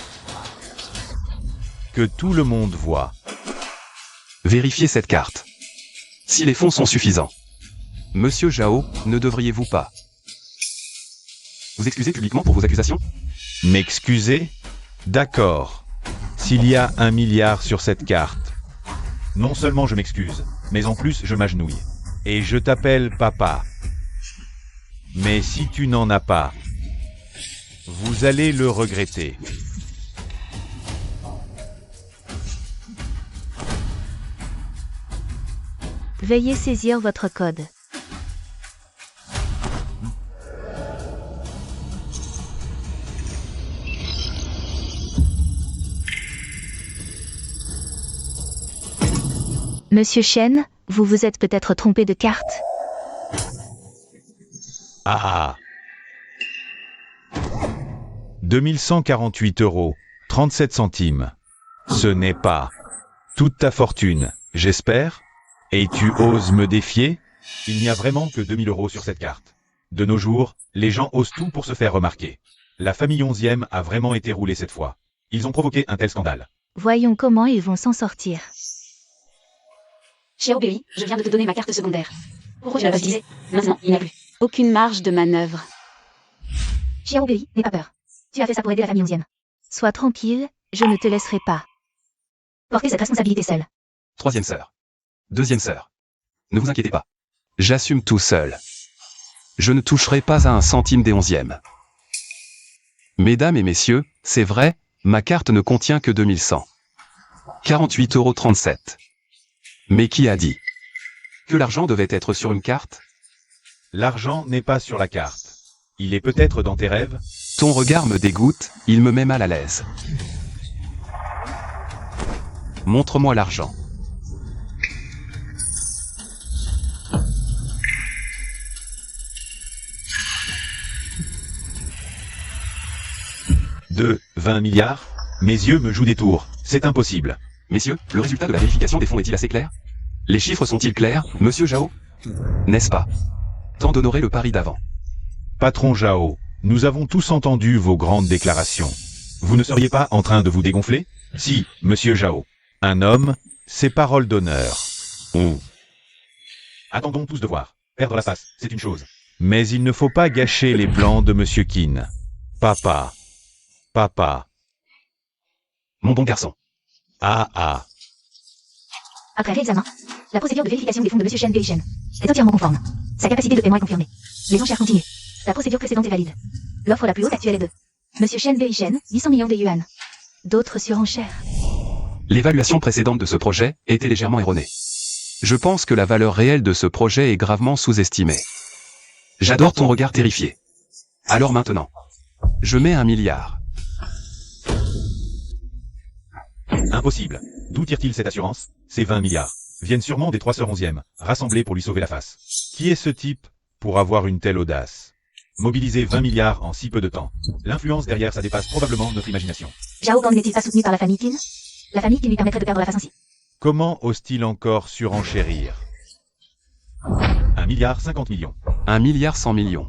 Que tout le monde voit. Vérifiez cette carte. Si les fonds sont suffisants. Monsieur Zhao, ne devriez-vous pas vous excuser publiquement pour vos accusations? M'excuser? D'accord. S'il y a 1 milliard sur cette carte, non seulement je m'excuse, mais en plus je m'agenouille. Et je t'appelle papa. Mais si tu n'en as pas, vous allez le regretter. Veuillez saisir votre code. Monsieur Shen, vous vous êtes peut-être trompé de carte. Ah 2148 €, 37 centimes. Ce n'est pas toute ta fortune, j'espère? Et tu oses me défier? Il n'y a vraiment que 2000 € sur cette carte. De nos jours, les gens osent tout pour se faire remarquer. La famille 11e a vraiment été roulée cette fois. Ils ont provoqué un tel scandale. Voyons comment ils vont s'en sortir. Xiaobei, je viens de te donner ma carte secondaire. Pourquoi tu l'as pas utilisée? Maintenant, il n'y a plus aucune marge de manœuvre. Xiaobei, n'aie pas peur. Tu as fait ça pour aider la famille 11e. Sois tranquille, je ne te laisserai pas. Portez cette responsabilité seule. Troisième sœur. Deuxième sœur. Ne vous inquiétez pas. J'assume tout seul. Je ne toucherai pas à un centime des 11e. Mesdames et messieurs, c'est vrai, ma carte ne contient que 2100. 48,37 €. Mais qui a dit que l'argent devait être sur une carte? L'argent n'est pas sur la carte. Il est peut-être dans tes rêves? Ton regard me dégoûte, il me met mal à l'aise. Montre-moi l'argent. De 20 milliards? Mes yeux me jouent des tours. C'est impossible. Messieurs, le résultat de la vérification des fonds est-il assez clair? Les chiffres sont-ils clairs, monsieur Zhao? N'est-ce pas temps d'honorer le pari d'avant? Patron Zhao, nous avons tous entendu vos grandes déclarations. Vous ne seriez pas en train de vous dégonfler? Si, monsieur Zhao. Un homme, c'est parole d'honneur. Attendons tous de voir. Perdre la face, c'est une chose. Mais il ne faut pas gâcher les plans de monsieur Qin. Papa. Papa. Mon bon garçon. Ah. Après réexamen, la procédure de vérification des fonds de Monsieur Shen Weishen est entièrement conforme. Sa capacité de paiement est confirmée. Les enchères continuent. La procédure précédente est valide. L'offre la plus haute actuelle est de Monsieur Shen Weishen, 800 millions de yuan. D'autres surenchères. L'évaluation précédente de ce projet était légèrement erronée. Je pense que la valeur réelle de ce projet est gravement sous-estimée. J'adore ton regard terrifié. Alors maintenant, je mets 1 milliard. Impossible. D'où tire-t-il cette assurance? Ces 20 milliards viennent sûrement des 3 sœurs 11e, rassemblées pour lui sauver la face. Qui est ce type pour avoir une telle audace? Mobiliser 20 milliards en si peu de temps. L'influence derrière ça dépasse probablement notre imagination. Zhao Gang n'est-il pas soutenu par la famille Qin? La famille qui lui permettrait de perdre la face ainsi. Comment ose-t-il encore surenchérir? 1 milliard 50 millions. 1 milliard 100 millions.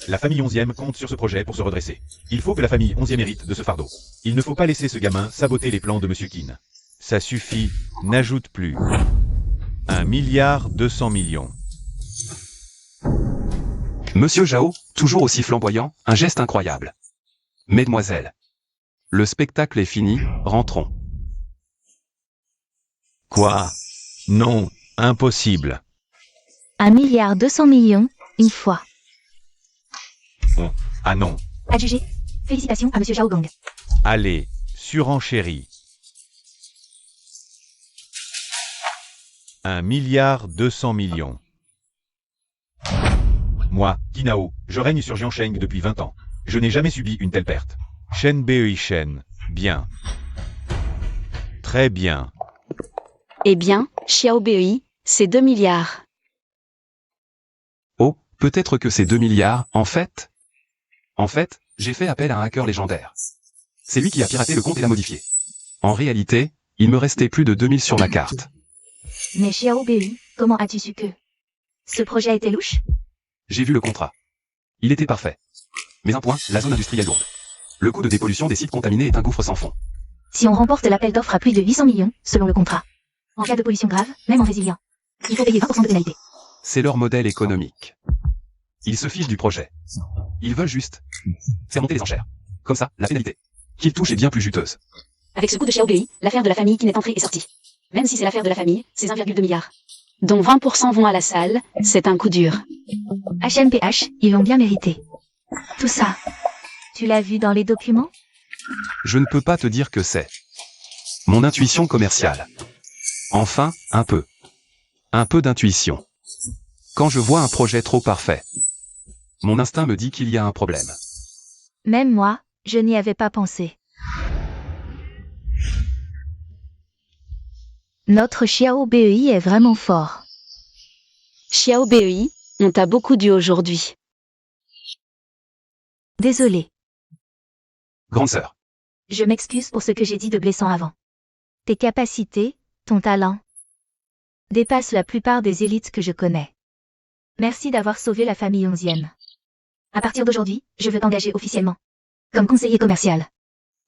La famille 11e compte sur ce projet pour se redresser. Il faut que la famille 11e hérite de ce fardeau. Il ne faut pas laisser ce gamin saboter les plans de monsieur Qin. Ça suffit, n'ajoute plus. 1,2 milliard. Monsieur Zhao, toujours aussi flamboyant, un geste incroyable. Mesdemoiselles. Le spectacle est fini, rentrons. Quoi? Non, impossible. 1,2 milliard, une fois. Ah non. Adjugé. Félicitations à Monsieur Zhao Gong. Allez, surenchérie. 1,2 milliard. Moi, Kinao, je règne sur Jiansheng depuis 20 ans. Je n'ai jamais subi une telle perte. Shen Bei Shen. Bien. Très bien. Eh bien, Xiao Bei, c'est 2 milliards. Oh, peut-être que c'est 2 milliards, en fait. En fait, j'ai fait appel à un hacker légendaire. C'est lui qui a piraté le compte et l'a modifié. En réalité, il me restait plus de 2000 sur ma carte. Mais Xiao Bei, comment as-tu su que ce projet était louche? J'ai vu le contrat. Il était parfait. Mais un point, la zone industrielle lourde. Le coût de dépollution des sites contaminés est un gouffre sans fond. Si on remporte l'appel d'offres à plus de 800 millions, selon le contrat. En cas de pollution grave, même en résilient, il faut payer 20% de pénalité. C'est leur modèle économique. Ils se fichent du projet. Ils veulent juste faire monter les enchères. Comme ça, la pénalité qu'ils touchent est bien plus juteuse. Avec ce coup de Xiao Bei, l'affaire de la famille qui n'est entrée et sortie. Même si c'est l'affaire de la famille, c'est 1,2 milliard. Dont 20% vont à la salle, c'est un coup dur. HMPH, ils l'ont bien mérité. Tout ça, Tu l'as vu dans les documents? Je ne peux pas te dire que c'est mon intuition commerciale. Enfin, un peu. Un peu d'intuition. Quand je vois un projet trop parfait, mon instinct me dit qu'il y a un problème. Même moi, je n'y avais pas pensé. Notre Xiao Bei est vraiment fort. Xiao Bei, on t'a beaucoup dû aujourd'hui. Désolé, Grande sœur, je m'excuse pour ce que j'ai dit de blessant avant. tes capacités, ton talent, dépassent la plupart des élites que je connais. Merci d'avoir sauvé la famille 11e. À partir d'aujourd'hui, je veux t'engager officiellement. Comme conseiller commercial.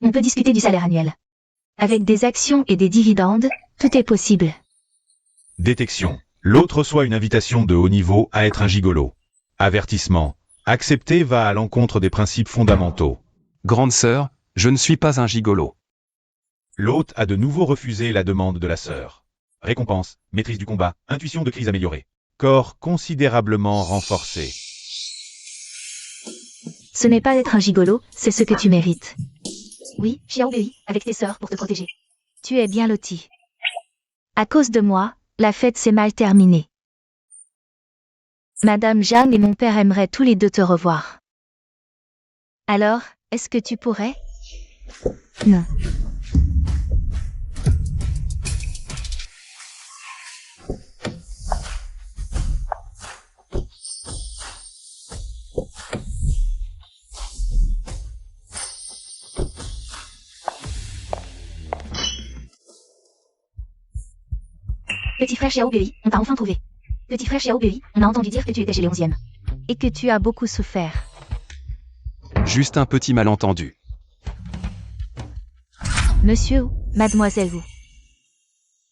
On peut discuter du salaire annuel. Avec des actions et des dividendes, tout est possible. Détection. L'autre reçoit une invitation de haut niveau à être un gigolo. Avertissement. Accepter va à l'encontre des principes fondamentaux. grande sœur, je ne suis pas un gigolo. L'hôte a de nouveau refusé la demande de la sœur. Récompense, maîtrise du combat, intuition de crise améliorée. Corps considérablement renforcé. Ce n'est pas être un gigolo, c'est ce que tu mérites. Oui, Xiao Bei, avec tes sœurs pour te protéger. Tu es bien loti. À cause de moi, la fête s'est mal terminée. Madame Jeanne et mon père aimeraient tous les deux te revoir. Alors, est-ce que tu pourrais? Non. Petit frère Xiao Bei, on t'a enfin trouvé. Petit frère Xiao Bei, on a entendu dire que tu étais chez les 11e. Et que tu as beaucoup souffert. Juste un petit malentendu. Monsieur ou mademoiselle ou?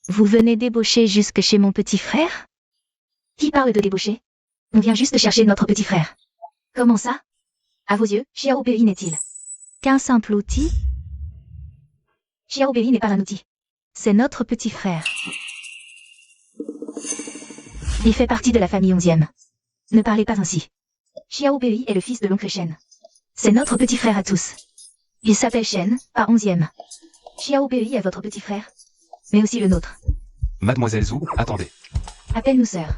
Vous venez débaucher jusque chez mon petit frère? Qui parle de débaucher? On vient juste chercher notre petit frère. Comment ça? À vos yeux, Xiao Bei n'est-il Qu'un simple outil? Xiao Bei n'est pas un outil. C'est notre petit frère. Il fait partie de la famille 11e. Ne parlez pas ainsi. Xiao Bei est le fils de l'oncle Shen. C'est notre petit frère à tous. Il s'appelle Shen, pas 11e. Xiao Bei est votre petit frère. Mais aussi le nôtre. Mademoiselle Zhou, attendez. Appelle-nous sœurs.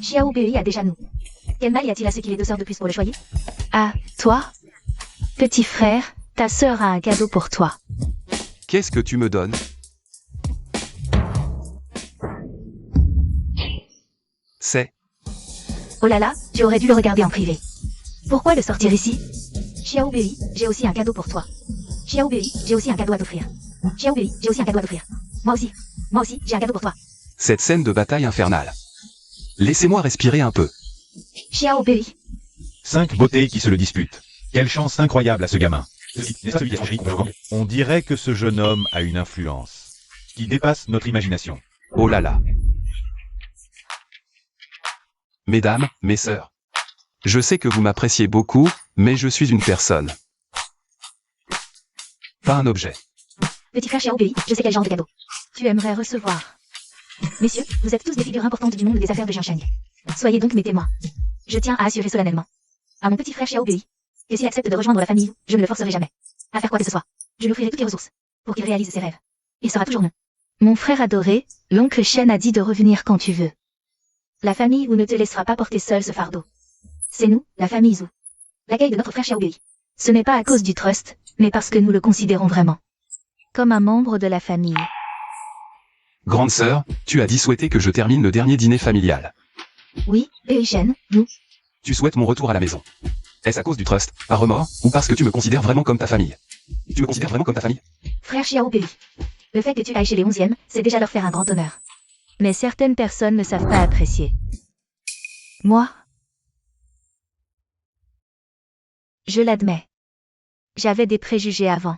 Xiao Bei a déjà nous. Quel mal y a-t-il à ce qu'il ait 2 sœurs de plus pour le choyer? Ah, toi? Petit frère, ta sœur a un cadeau pour toi. Qu'est-ce que tu me donnes? C'est Oh là là, tu aurais dû le regarder en privé. Pourquoi le sortir ici? Xiao Bei, j'ai aussi un cadeau pour toi. Xiao Bei, j'ai aussi un cadeau à t'offrir. Xiao Bei, j'ai aussi un cadeau à t'offrir. Moi aussi, j'ai un cadeau pour toi. cette scène de bataille infernale. Laissez-moi respirer un peu. Xiao Bei. 5 beautés qui se le disputent. Quelle chance incroyable à ce gamin. On dirait que ce jeune homme a une influence. qui dépasse notre imagination. Oh là là. Mesdames, mes sœurs. Je sais que vous m'appréciez beaucoup, mais je suis une personne. Pas un objet. Petit frère Xiao Bei, je sais quel genre de cadeau Tu aimerais recevoir. Messieurs, vous êtes tous des figures importantes du monde des affaires de Jiansheng. Soyez donc mes témoins. Je tiens à assurer solennellement à mon petit frère Xiao Bei que s'il accepte de rejoindre la famille, je ne le forcerai jamais à faire quoi que ce soit. Je lui offrirai toutes les ressources pour qu'il réalise ses rêves. Il sera toujours non. Mon frère adoré, l'oncle Shen a dit de revenir quand tu veux. La famille Wu ne te laissera pas porter seul ce fardeau. C'est nous, la famille Zhu. L'accueil de notre frère Xiao Bei. Ce n'est pas à cause du trust, mais parce que nous le considérons vraiment comme un membre de la famille. Grande sœur, tu as dit souhaiter que je termine le dernier dîner familial. Oui, Bei Shen, nous. Tu souhaites mon retour à la maison. Est-ce à cause du trust, par remords, ou parce que tu me considères vraiment comme ta famille? Tu me considères vraiment comme ta famille? Frère Xiao Bei. Le fait que tu ailles chez les 11e, c'est déjà leur faire un grand honneur. Mais certaines personnes ne savent pas apprécier. Moi, je l'admets. J'avais des préjugés avant.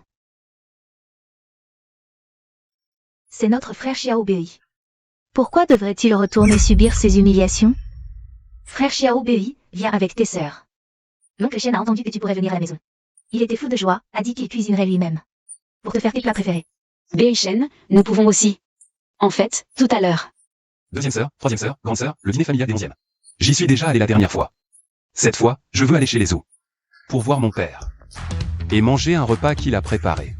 C'est notre frère Xiao Bei. Pourquoi devrait-il retourner subir ces humiliations? Frère Xiao Bei, viens avec tes sœurs. L'oncle Shen a entendu que tu pourrais venir à la maison. Il était fou de joie, a dit qu'il cuisinerait lui-même. Pour te faire tes plats préférés. Bei Shen, nous pouvons aussi. En fait, tout à l'heure. Deuxième sœur, troisième sœur, grande sœur, le dîner familial des 11e. J'y suis déjà allé la dernière fois. Cette fois, je veux aller chez les Zhou. Pour voir mon père. Et manger un repas qu'il a préparé.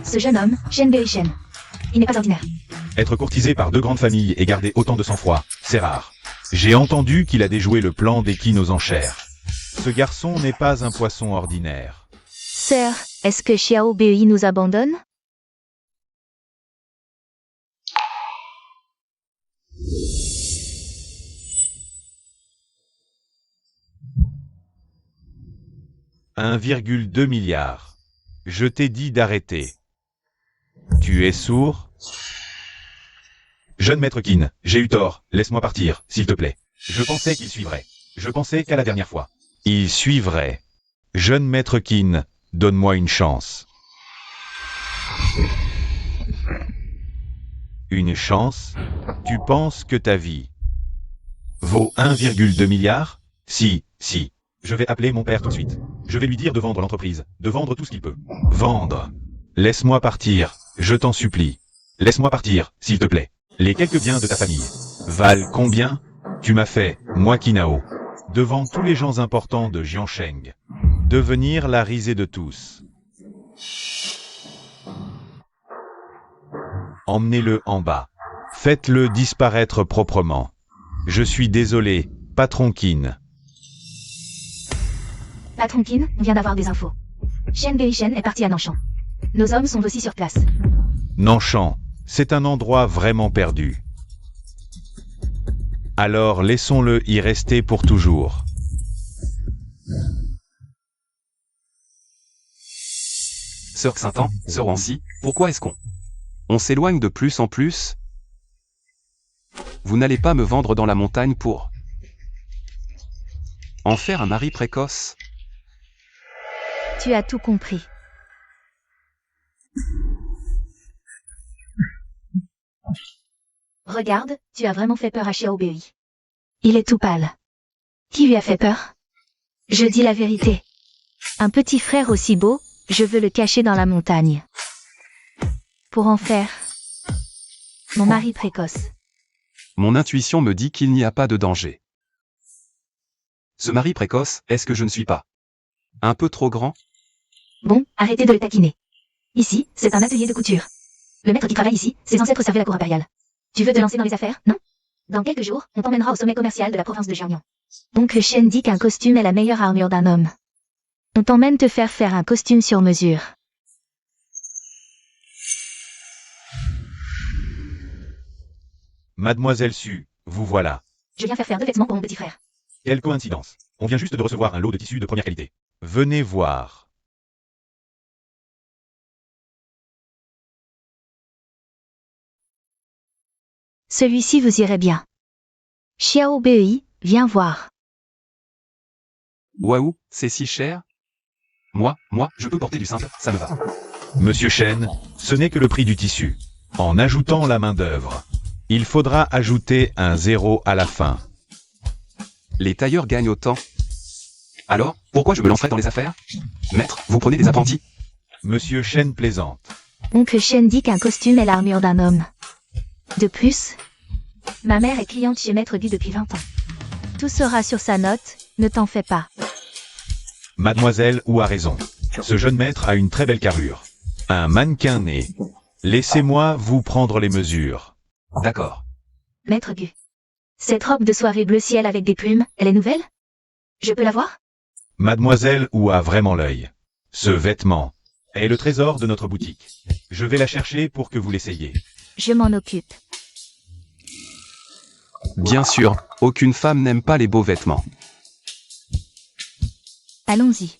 Ce jeune homme, Shen Bei Shen. Il n'est pas ordinaire. Être courtisé par deux grandes familles et garder autant de sang-froid, c'est rare. J'ai entendu qu'il a déjoué le plan d'Eqin aux enchères. Ce garçon n'est pas un poisson ordinaire. Sœur, est-ce que Xiao Bei nous abandonne? « 1,2 milliard. Je t'ai dit d'arrêter. Tu es sourd? Jeune maître Qin, j'ai eu tort, laisse-moi partir, s'il te plaît. Je pensais qu'il suivrait. Je pensais qu'à la dernière fois. Il suivrait. Jeune maître Qin, donne-moi une chance. Une chance? Tu penses que ta vie vaut 1,2 milliard? Si. Je vais appeler mon père tout de suite. Je vais lui dire de vendre l'entreprise, de vendre tout ce qu'il peut. Vendre. Laisse-moi partir, je t'en supplie. Laisse-moi partir, s'il te plaît. Les quelques biens de ta famille valent combien? Tu m'as fait, moi Qinao, devant tous les gens importants de Jiansheng, devenir la risée de tous. Emmenez-le en bas. Faites-le disparaître proprement. Je suis désolé, patron Qin. Patron Qin, on vient d'avoir des infos. Shen Bei Shen est parti à Nanshan. Nos hommes sont aussi sur place. Nanshan, c'est un endroit vraiment perdu. Alors laissons-le y rester pour toujours. Sœur Xintan, sœur Wanxi, pourquoi est-ce on s'éloigne de plus en plus? Vous n'allez pas me vendre dans la montagne pour en faire un mari précoce? Tu as tout compris. Regarde, tu as vraiment fait peur à Xiao Bei. Il est tout pâle. Qui lui a fait peur? Je dis la vérité. Un petit frère aussi beau, je veux le cacher dans la montagne. Pour en faire mon mari précoce. Mon intuition me dit qu'il n'y a pas de danger. Ce mari précoce, est-ce que je ne suis pas un peu trop grand? Bon, arrêtez de le taquiner. Ici, c'est un atelier de couture. Le maître qui travaille ici, ses ancêtres servaient la cour impériale. Tu veux te lancer dans les affaires, non? Dans quelques jours, on t'emmènera au sommet commercial de la province de Jiangnan. Oncle Shen dit qu'un costume est la meilleure armure d'un homme. On t'emmène te faire un costume sur mesure. Mademoiselle Su, vous voilà. Je viens faire 2 vêtements pour mon petit frère. Quelle coïncidence. On vient juste de recevoir un lot de tissus de première qualité. Venez voir. Celui-ci vous irait bien. Xiao Bei, viens voir. Waouh, c'est si cher? Moi, je peux porter du simple, ça me va. Monsieur Chen, ce n'est que le prix du tissu. En ajoutant la main-d'œuvre, il faudra ajouter un 0 à la fin. Les tailleurs gagnent autant. Alors, pourquoi je me lancerais dans les affaires? Maître, vous prenez des apprentis? Monsieur Chen plaisante. Oncle Shen dit qu'un costume est l'armure d'un homme. De plus, ma mère est cliente chez Maître Gu depuis 20 ans. Tout sera sur sa note, ne t'en fais pas. Mademoiselle Wu a raison. Ce jeune maître a une très belle carrure. Un mannequin né. Laissez-moi vous prendre les mesures. D'accord. Maître Gu. Cette robe de soirée bleu ciel avec des plumes, elle est nouvelle? Je peux la voir? Mademoiselle Wu a vraiment l'œil. Ce vêtement est le trésor de notre boutique. Je vais la chercher pour que vous l'essayiez. Je m'en occupe. Bien sûr, aucune femme n'aime pas les beaux vêtements. Allons-y.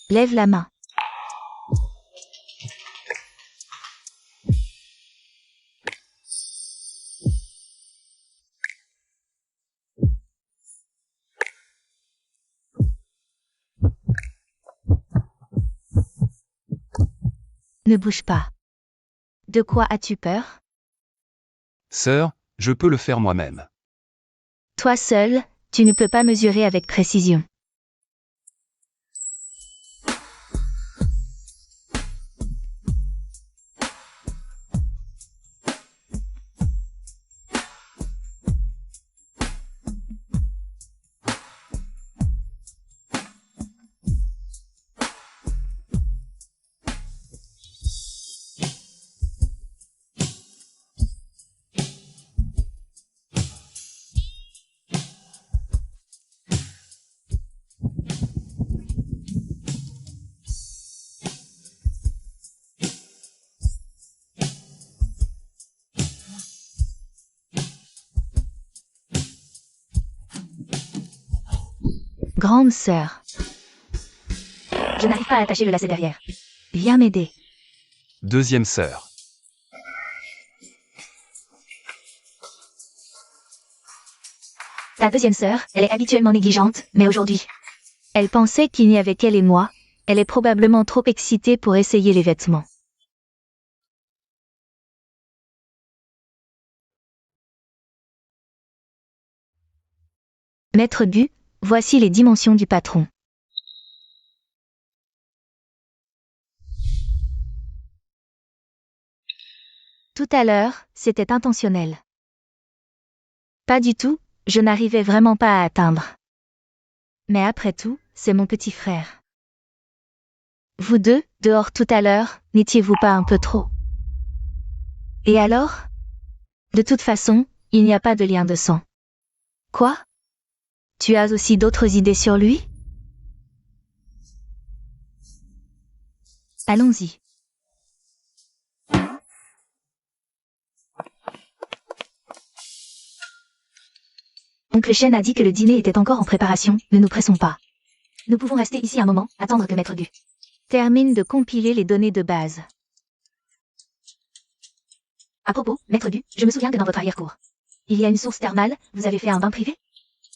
Lève la main. Ne bouge pas. De quoi as-tu peur? Sœur, je peux le faire moi-même. Toi seul, tu ne peux pas mesurer avec précision. Grande sœur. Je n'arrive pas à attacher le lacet derrière. Viens m'aider. Deuxième sœur. Ta deuxième sœur, elle est habituellement négligente, mais aujourd'hui. Elle pensait qu'il n'y avait qu'elle et moi. Elle est probablement trop excitée pour essayer les vêtements. Maître Gu, voici les dimensions du patron. Tout à l'heure, c'était intentionnel. Pas du tout, je n'arrivais vraiment pas à atteindre. Mais après tout, c'est mon petit frère. Vous deux, dehors tout à l'heure, n'étiez-vous pas un peu trop? Et alors? De toute façon, il n'y a pas de lien de sang. Quoi? Tu as aussi d'autres idées sur lui? Allons-y. Oncle Shen a dit que le dîner était encore en préparation, ne nous pressons pas. Nous pouvons rester ici un moment, attendre que Maître Gu termine de compiler les données de base. À propos, Maître Gu, je me souviens que dans votre arrière-cour, il y a une source thermale, vous avez fait un bain privé?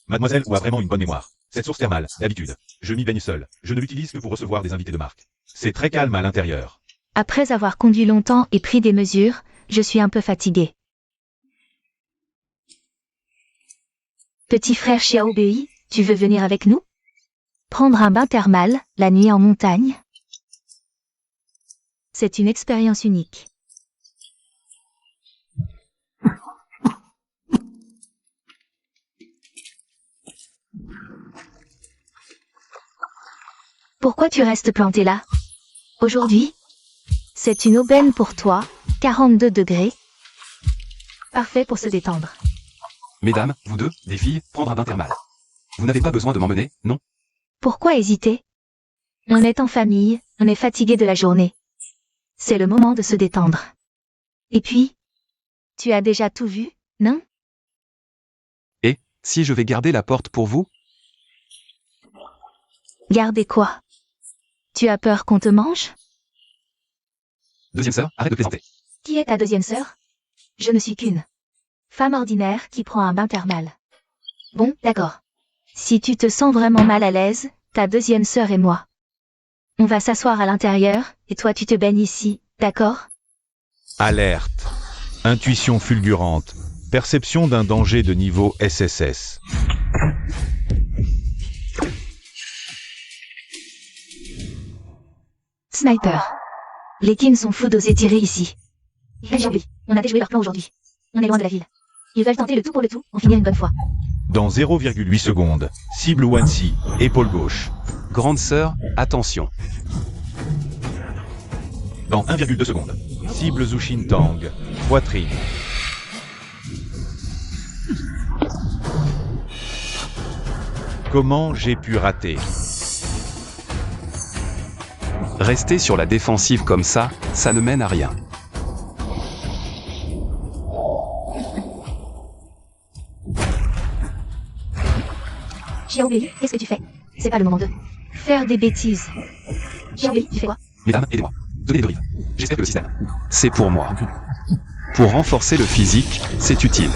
Mademoiselle Wu a vraiment une bonne mémoire. Cette source thermale, d'habitude, je m'y baigne seul. Je ne l'utilise que pour recevoir des invités de marque. C'est très calme à l'intérieur. Après avoir conduit longtemps et pris des mesures, je suis un peu fatiguée. Petit frère Xiao Bei, tu veux venir avec nous? Prendre un bain thermal, la nuit en montagne? C'est une expérience unique. Pourquoi tu restes planté là? Aujourd'hui? C'est une aubaine pour toi, 42 degrés. Parfait pour se détendre. Mesdames, vous deux, des filles, prendre un bain thermal. Vous n'avez pas besoin de m'emmener, non? Pourquoi hésiter? On est en famille, on est fatigué de la journée. C'est le moment de se détendre. Et puis, tu as déjà tout vu, non? Et, si je vais garder la porte pour vous? Garder quoi? Tu as peur qu'on te mange? Deuxième sœur, arrête de plaisanter. Qui est ta deuxième sœur? Je ne suis qu'une femme ordinaire qui prend un bain thermal. Bon, d'accord. Si tu te sens vraiment mal à l'aise, ta deuxième sœur et moi. On va s'asseoir à l'intérieur, et toi tu te baignes ici, d'accord? Alerte. Intuition fulgurante. Perception d'un danger de niveau SSS. Sniper. Les Kins sont fous d'oser tirer ici. J'ai oublié. On a déjoué leur plan aujourd'hui. On est loin de la ville. Ils veulent tenter le tout pour le tout, en finir une bonne fois. Dans 0,8 secondes. Cible Wansi. Épaule gauche. Grande sœur, attention. Dans 1,2 secondes. Cible Zushin Tang. Poitrine. Comment j'ai pu rater? Rester sur la défensive comme ça ne mène à rien. Xiaobei, qu'est-ce que tu fais? C'est pas le moment de... Faire des bêtises. Xiaobei, tu fais quoi? Mesdames, aidez-moi. Donnez des briefs. J'espère que le système. C'est pour moi. Pour renforcer le physique, c'est utile.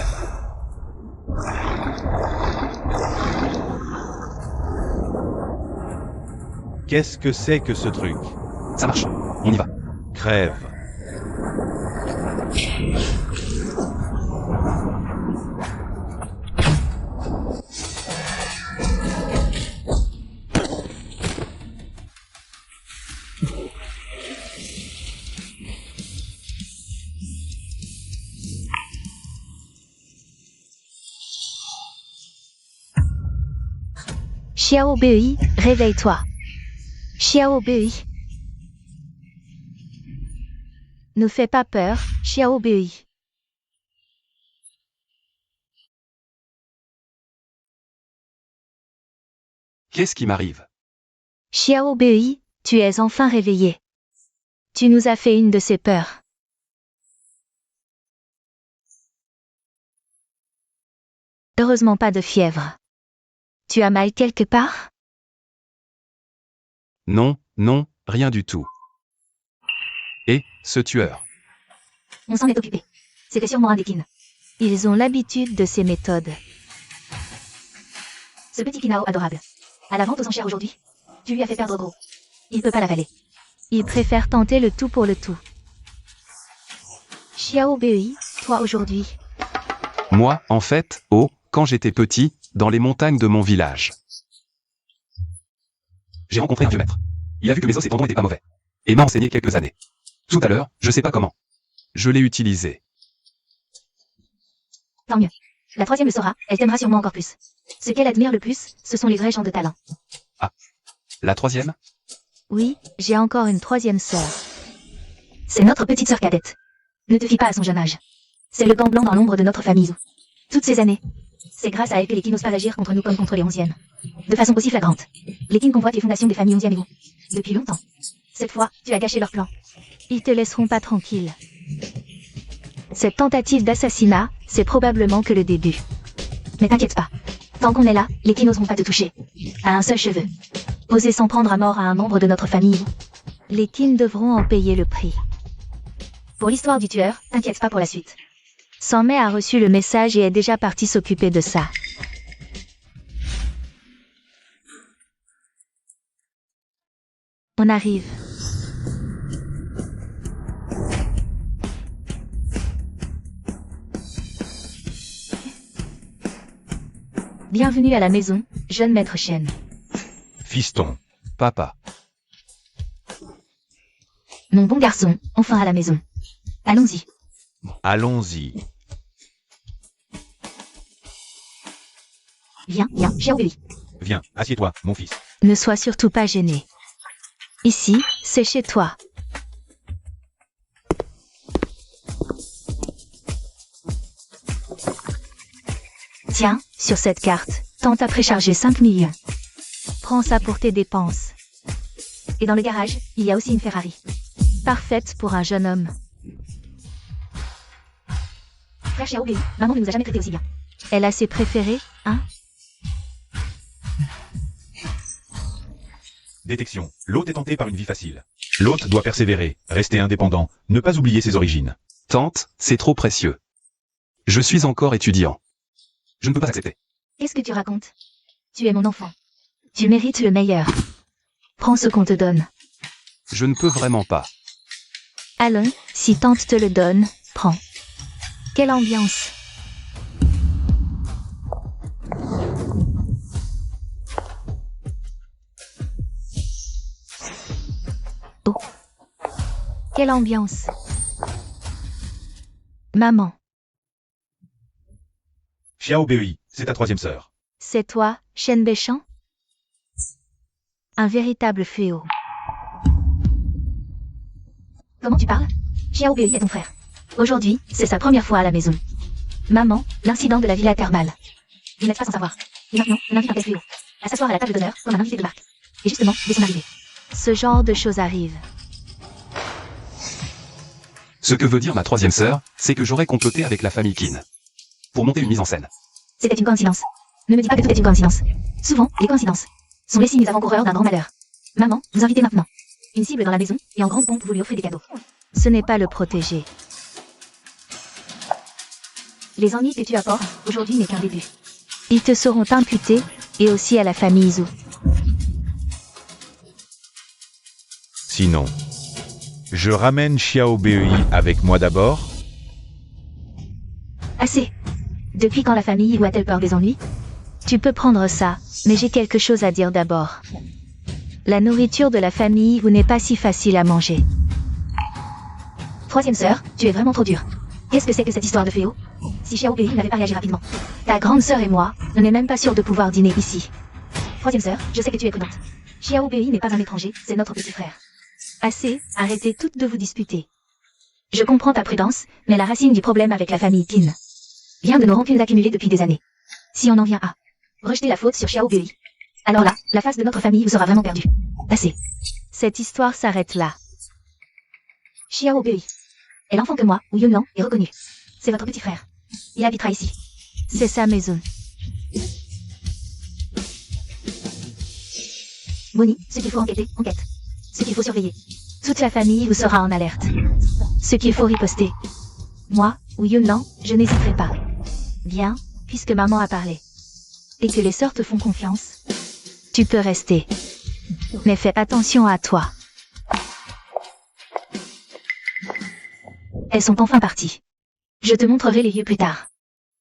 Qu'est-ce que c'est que ce truc? Ça marche. On y va. Crève. Xiaobei, réveille-toi. Xiaobei. Ne fais pas peur, Xiaobei. Qu'est-ce qui m'arrive? Xiaobei, tu es enfin réveillé. Tu nous as fait une de ces peurs. Heureusement pas de fièvre. Tu as mal quelque part? Non, non, rien du tout. Et, ce tueur. On s'en est occupé. C'était sûrement un des Kins. Ils ont l'habitude de ces méthodes. Ce petit Kinao adorable. À la vente aux enchères aujourd'hui. Tu lui as fait perdre gros. Il peut pas l'avaler. Ils préfèrent tenter le tout pour le tout. Xiaobei, toi aujourd'hui. Moi, en fait, quand j'étais petit, dans les montagnes de mon village. J'ai rencontré un vieux maître. Il a vu que mes os et tendons étaient pas mauvais. Et m'a enseigné quelques années. Tout à l'heure, je sais pas comment. Je l'ai utilisé. Tant mieux. La troisième le saura, elle t'aimera sûrement encore plus. Ce qu'elle admire le plus, ce sont les vrais gens de talent. Ah. La troisième? Oui, j'ai encore une troisième sœur. C'est notre petite sœur cadette. Ne te fie pas à son jeune âge. C'est le gant blanc dans l'ombre de notre famille. Toutes ces années. C'est grâce à elle que les Kins n'osent pas agir contre nous comme contre les Onzièmes. De façon aussi flagrante. Les Kins convoitent les fondations des familles Onzièmes et vous. Depuis longtemps. Cette fois, tu as gâché leur plan. Ils te laisseront pas tranquille. Cette tentative d'assassinat, c'est probablement que le début. Mais t'inquiète pas. Tant qu'on est là, les Kins n'oseront pas te toucher. À un seul cheveu. Oser s'en prendre à mort à un membre de notre famille. Les Kins devront en payer le prix. Pour l'histoire du tueur, t'inquiète pas pour la suite. Sanmei a reçu le message et est déjà parti s'occuper de ça. On arrive. Bienvenue à la maison, jeune maître Shen. Fiston. Papa. Mon bon garçon, enfin à la maison. Allons-y. Allons-y. Viens, Xiaobei. Viens, assieds-toi, mon fils. Ne sois surtout pas gêné. Ici, c'est chez toi. Tiens, Sur cette carte, tente à précharger 5 millions. Prends ça pour tes dépenses. et dans le garage, il y a aussi une Ferrari. Parfaite pour un jeune homme. Frère Xiaobei, maman ne nous a jamais traités aussi bien. Elle a ses préférés, hein? Détection. L'hôte est tenté par une vie facile. L'hôte doit persévérer, rester indépendant, ne pas oublier ses origines. Tante, c'est trop précieux. Je suis encore étudiant. Je ne peux pas accepter. Qu'est-ce que tu racontes? Tu es mon enfant. Tu mérites le meilleur. Prends ce qu'on te donne. Je ne peux vraiment pas. Allons, si tante te le donne, prends. Quelle ambiance. Oh. Quelle ambiance. Maman, Xiao Bei, c'est ta troisième sœur. c'est toi, Shen Beichan? Un véritable fléau. Comment tu parles? Xiao Bei est ton frère. Aujourd'hui, c'est sa première fois à la maison. Maman, l'incident de la villa thermale. Vous n'êtes pas sans savoir. Et maintenant, on invite un tel fléau à s'asseoir à la table d'honneur comme un invité de marque. Et justement, dès son arrivée. Ce genre de choses arrive. Ce que veut dire ma troisième sœur, c'est que j'aurais comploté avec la famille Qin. Pour monter une mise en scène. C'était une coïncidence. Ne me dis pas que tout est une coïncidence. Souvent, les coïncidences sont les signes avant-coureurs d'un grand malheur. Maman, vous invitez maintenant. Une cible dans la maison, et en grande pompe, vous lui offrez des cadeaux. Ce n'est pas le protéger. Les ennuis que tu apportes, aujourd'hui n'est qu'un début. Ils te seront imputés, et aussi à la famille Zhou. Sinon, je ramène Xiao Bei avec moi d'abord. Assez. Depuis quand la famille Wu a-t-elle peur des ennuis? Tu peux prendre ça, mais j'ai quelque chose à dire d'abord. La nourriture de la famille Wu n'est pas si facile à manger. Troisième sœur, tu es vraiment trop dure. Qu'est-ce que c'est que cette histoire de fléau? Si Xiao Bei n'avait pas réagi rapidement. Ta grande sœur et moi, on n'est même pas sûrs de pouvoir dîner ici. Troisième sœur, je sais que tu es prudente. Xiao Bei n'est pas un étranger, c'est notre petit frère. Assez, arrêtez toutes de vous disputer. Je comprends ta prudence, mais la racine du problème avec la famille Qin vient de nos rancunes accumulées depuis des années. Si on en vient à rejeter la faute sur Xiao Bei, alors là, la face de notre famille vous sera vraiment perdue. Assez. Cette histoire s'arrête là. Xiao Bei est l'enfant que moi, ou Yunlan, est reconnu. C'est votre petit frère. Il habitera ici. C'est sa maison. Bonnie, ce qu'il faut enquêter, enquête. Ce qu'il faut surveiller. Toute la famille vous sera en alerte. Ce qu'il faut riposter. Moi, ou Yunlan, je n'hésiterai pas. Bien, puisque maman a parlé. Et que les sœurs te font confiance. Tu peux rester. Mais fais attention à toi. Elles sont enfin parties. Je te montrerai les lieux plus tard.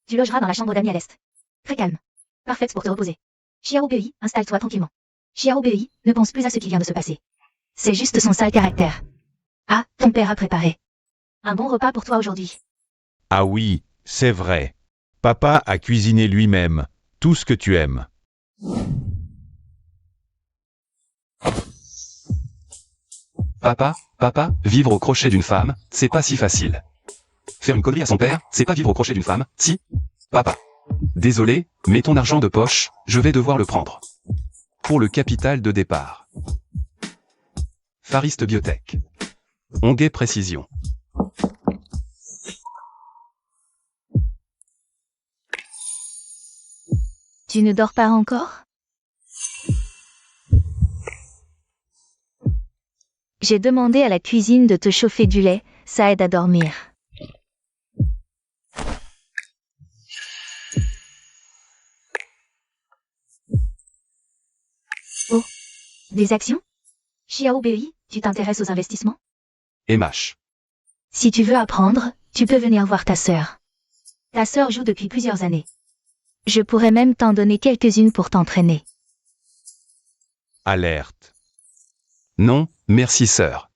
Tu logeras dans la chambre d'amis à l'est. Très calme. Parfaite pour te reposer. Xiao Bei, installe-toi tranquillement. Xiao Bei ne pense plus à ce qui vient de se passer. C'est juste son sale caractère. Ah, ton père a préparé un bon repas pour toi aujourd'hui. Ah oui, c'est vrai. Papa a cuisiné lui-même tout ce que tu aimes. Papa, vivre au crochet d'une femme, c'est pas si facile. Faire une connerie à son père, c'est pas vivre au crochet d'une femme, si? Papa. Désolé, mais ton argent de poche, je vais devoir le prendre. Pour le capital de départ. Fariste Biotech. Onguet Précision. Tu ne dors pas encore? J'ai demandé à la cuisine de te chauffer du lait, ça aide à dormir. Oh, des actions? Xiao Bei, tu t'intéresses aux investissements? Emache. Si tu veux apprendre, tu peux venir voir ta sœur. Ta sœur joue depuis plusieurs années. Je pourrais même t'en donner quelques-unes pour t'entraîner. Alerte. Non, merci sœur.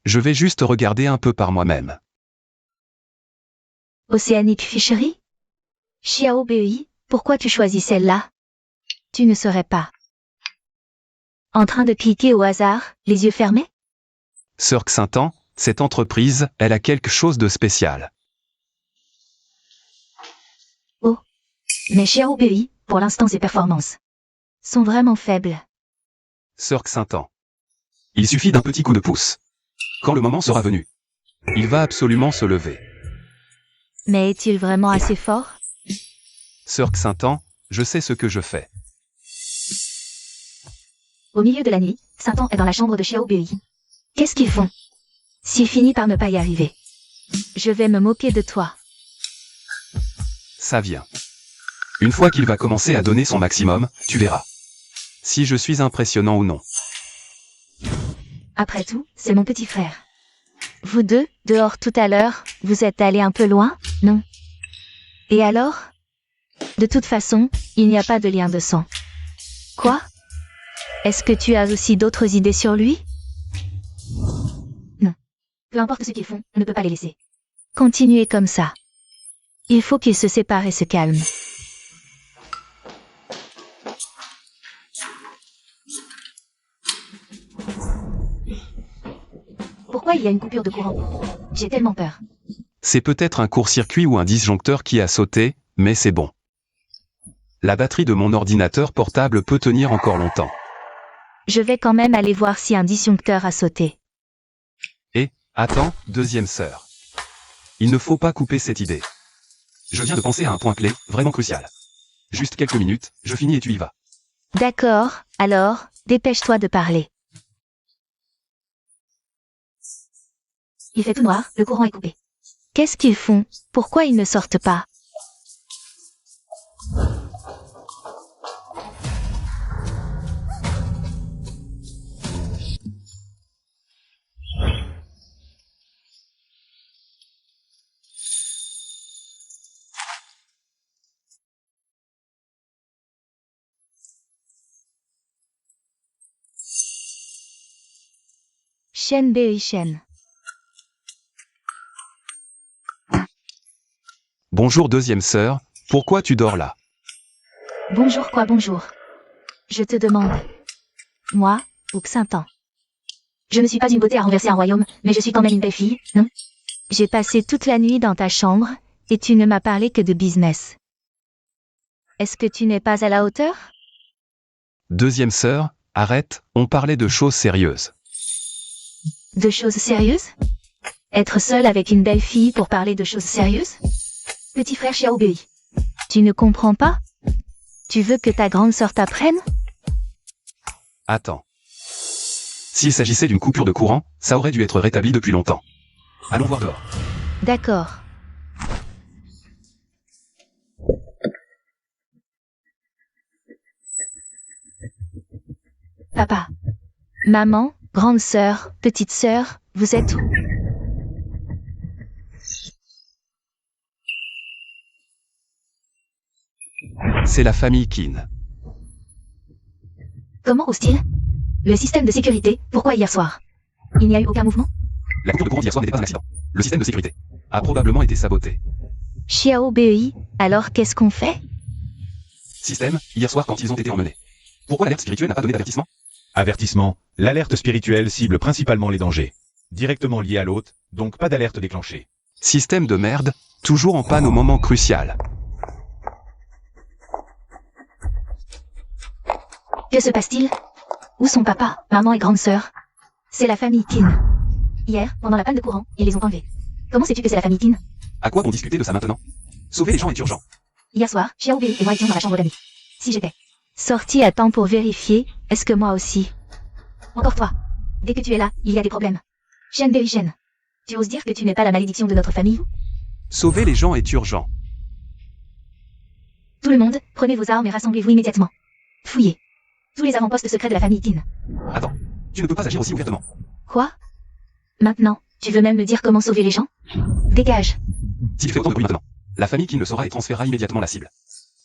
Je vais juste regarder un peu par moi-même. Océanic Fishery? Xiao Bei, pourquoi tu choisis celle-là? Tu ne serais pas en train de cliquer au hasard, les yeux fermés? Sœur Xintan, cette entreprise, elle a quelque chose de spécial. Mais Xiao Bei, pour l'instant ses performances Sont vraiment faibles. Sœur Xintan. Il suffit d'un petit coup de pouce. Quand le moment sera venu, il va absolument se lever. Mais est-il vraiment assez fort? Sœur Xintan, je sais ce que je fais. Au milieu de la nuit, Saint-An est dans la chambre de Xiao Bei. Qu'est-ce qu'ils font? S'il finit par ne pas y arriver. Je vais me moquer de toi. Ça vient. Une fois qu'il va commencer à donner son maximum, tu verras. Si je suis impressionnant ou non. Après tout, c'est mon petit frère. Vous deux, dehors tout à l'heure, vous êtes allés un peu loin, non? Et alors? De toute façon, il n'y a pas de lien de sang. Quoi? Est-ce que tu as aussi d'autres idées sur lui? Non. Peu importe ce qu'ils font, on ne peut pas les laisser. Continuez comme ça. Il faut qu'ils se séparent et se calment. Pourquoi il y a une coupure de courant? J'ai tellement peur. C'est peut-être un court-circuit ou un disjoncteur qui a sauté, mais c'est bon. La batterie de mon ordinateur portable peut tenir encore longtemps. Je vais quand même aller voir si un disjoncteur a sauté. Et, attends, deuxième sœur. Il ne faut pas couper cette idée. Je viens de penser à un point clé, vraiment crucial. Juste quelques minutes, je finis et tu y vas. D'accord, alors, dépêche-toi de parler. Il fait tout noir, le courant est coupé. Qu'est-ce qu'ils font? Pourquoi ils ne sortent pas? Shen Bei Shen. Bonjour deuxième sœur, pourquoi tu dors là? Bonjour quoi bonjour. Je te demande. Moi, ou Xintan? Je ne suis pas une beauté à renverser un royaume, mais je suis quand même une belle fille, non? J'ai passé toute la nuit dans ta chambre, et tu ne m'as parlé que de business. Est-ce que tu n'es pas à la hauteur? Deuxième sœur, arrête, on parlait de choses sérieuses. De choses sérieuses? Être seul avec une belle fille pour parler de choses sérieuses? Petit frère Xiao Bei. Tu ne comprends pas? Tu veux que ta grande sœur t'apprenne? Attends. S'il s'agissait d'une coupure de courant, ça aurait dû être rétabli depuis longtemps. Allons voir dehors. D'accord. Papa. Maman, grande sœur, petite sœur, vous êtes où? C'est la famille Qin. Comment ose-t-il? Le système de sécurité, pourquoi hier soir? Il n'y a eu aucun mouvement? La coupure de courant d'hier soir n'était pas un accident. Le système de sécurité a probablement été saboté. Xiao Bei, alors qu'est-ce qu'on fait? Système, hier soir quand ils ont été emmenés. Pourquoi l'alerte spirituelle n'a pas donné d'avertissement? Avertissement, l'alerte spirituelle cible principalement les dangers. Directement liés à l'hôte, donc pas d'alerte déclenchée. Système de merde, toujours en panne au moment crucial. Que se passe-t-il? Où sont papa, maman et grande sœur? C'est la famille Qin. Hier, pendant la panne de courant, ils les ont enlevés. Comment sais-tu que c'est la famille Qin? À quoi vont discuter de ça maintenant? Sauver les gens est urgent. Hier soir, Xiao Bei et moi étions dans la chambre d'amis. Si j'étais. Sorti à temps pour vérifier, est-ce que moi aussi? Encore toi. Dès que tu es là, il y a des problèmes. Shen Bei Shen. Tu oses dire que tu n'es pas la malédiction de notre famille? Sauver les gens est urgent. Tout le monde, prenez vos armes et rassemblez-vous immédiatement. Fouillez. Tous les avant-postes secrets de la famille Qin. Attends, tu ne peux pas agir aussi ouvertement. Quoi? Maintenant, tu veux même me dire comment sauver les gens? Dégage. Si tu fais autant de bruit maintenant, la famille Qin le saura et transférera immédiatement la cible.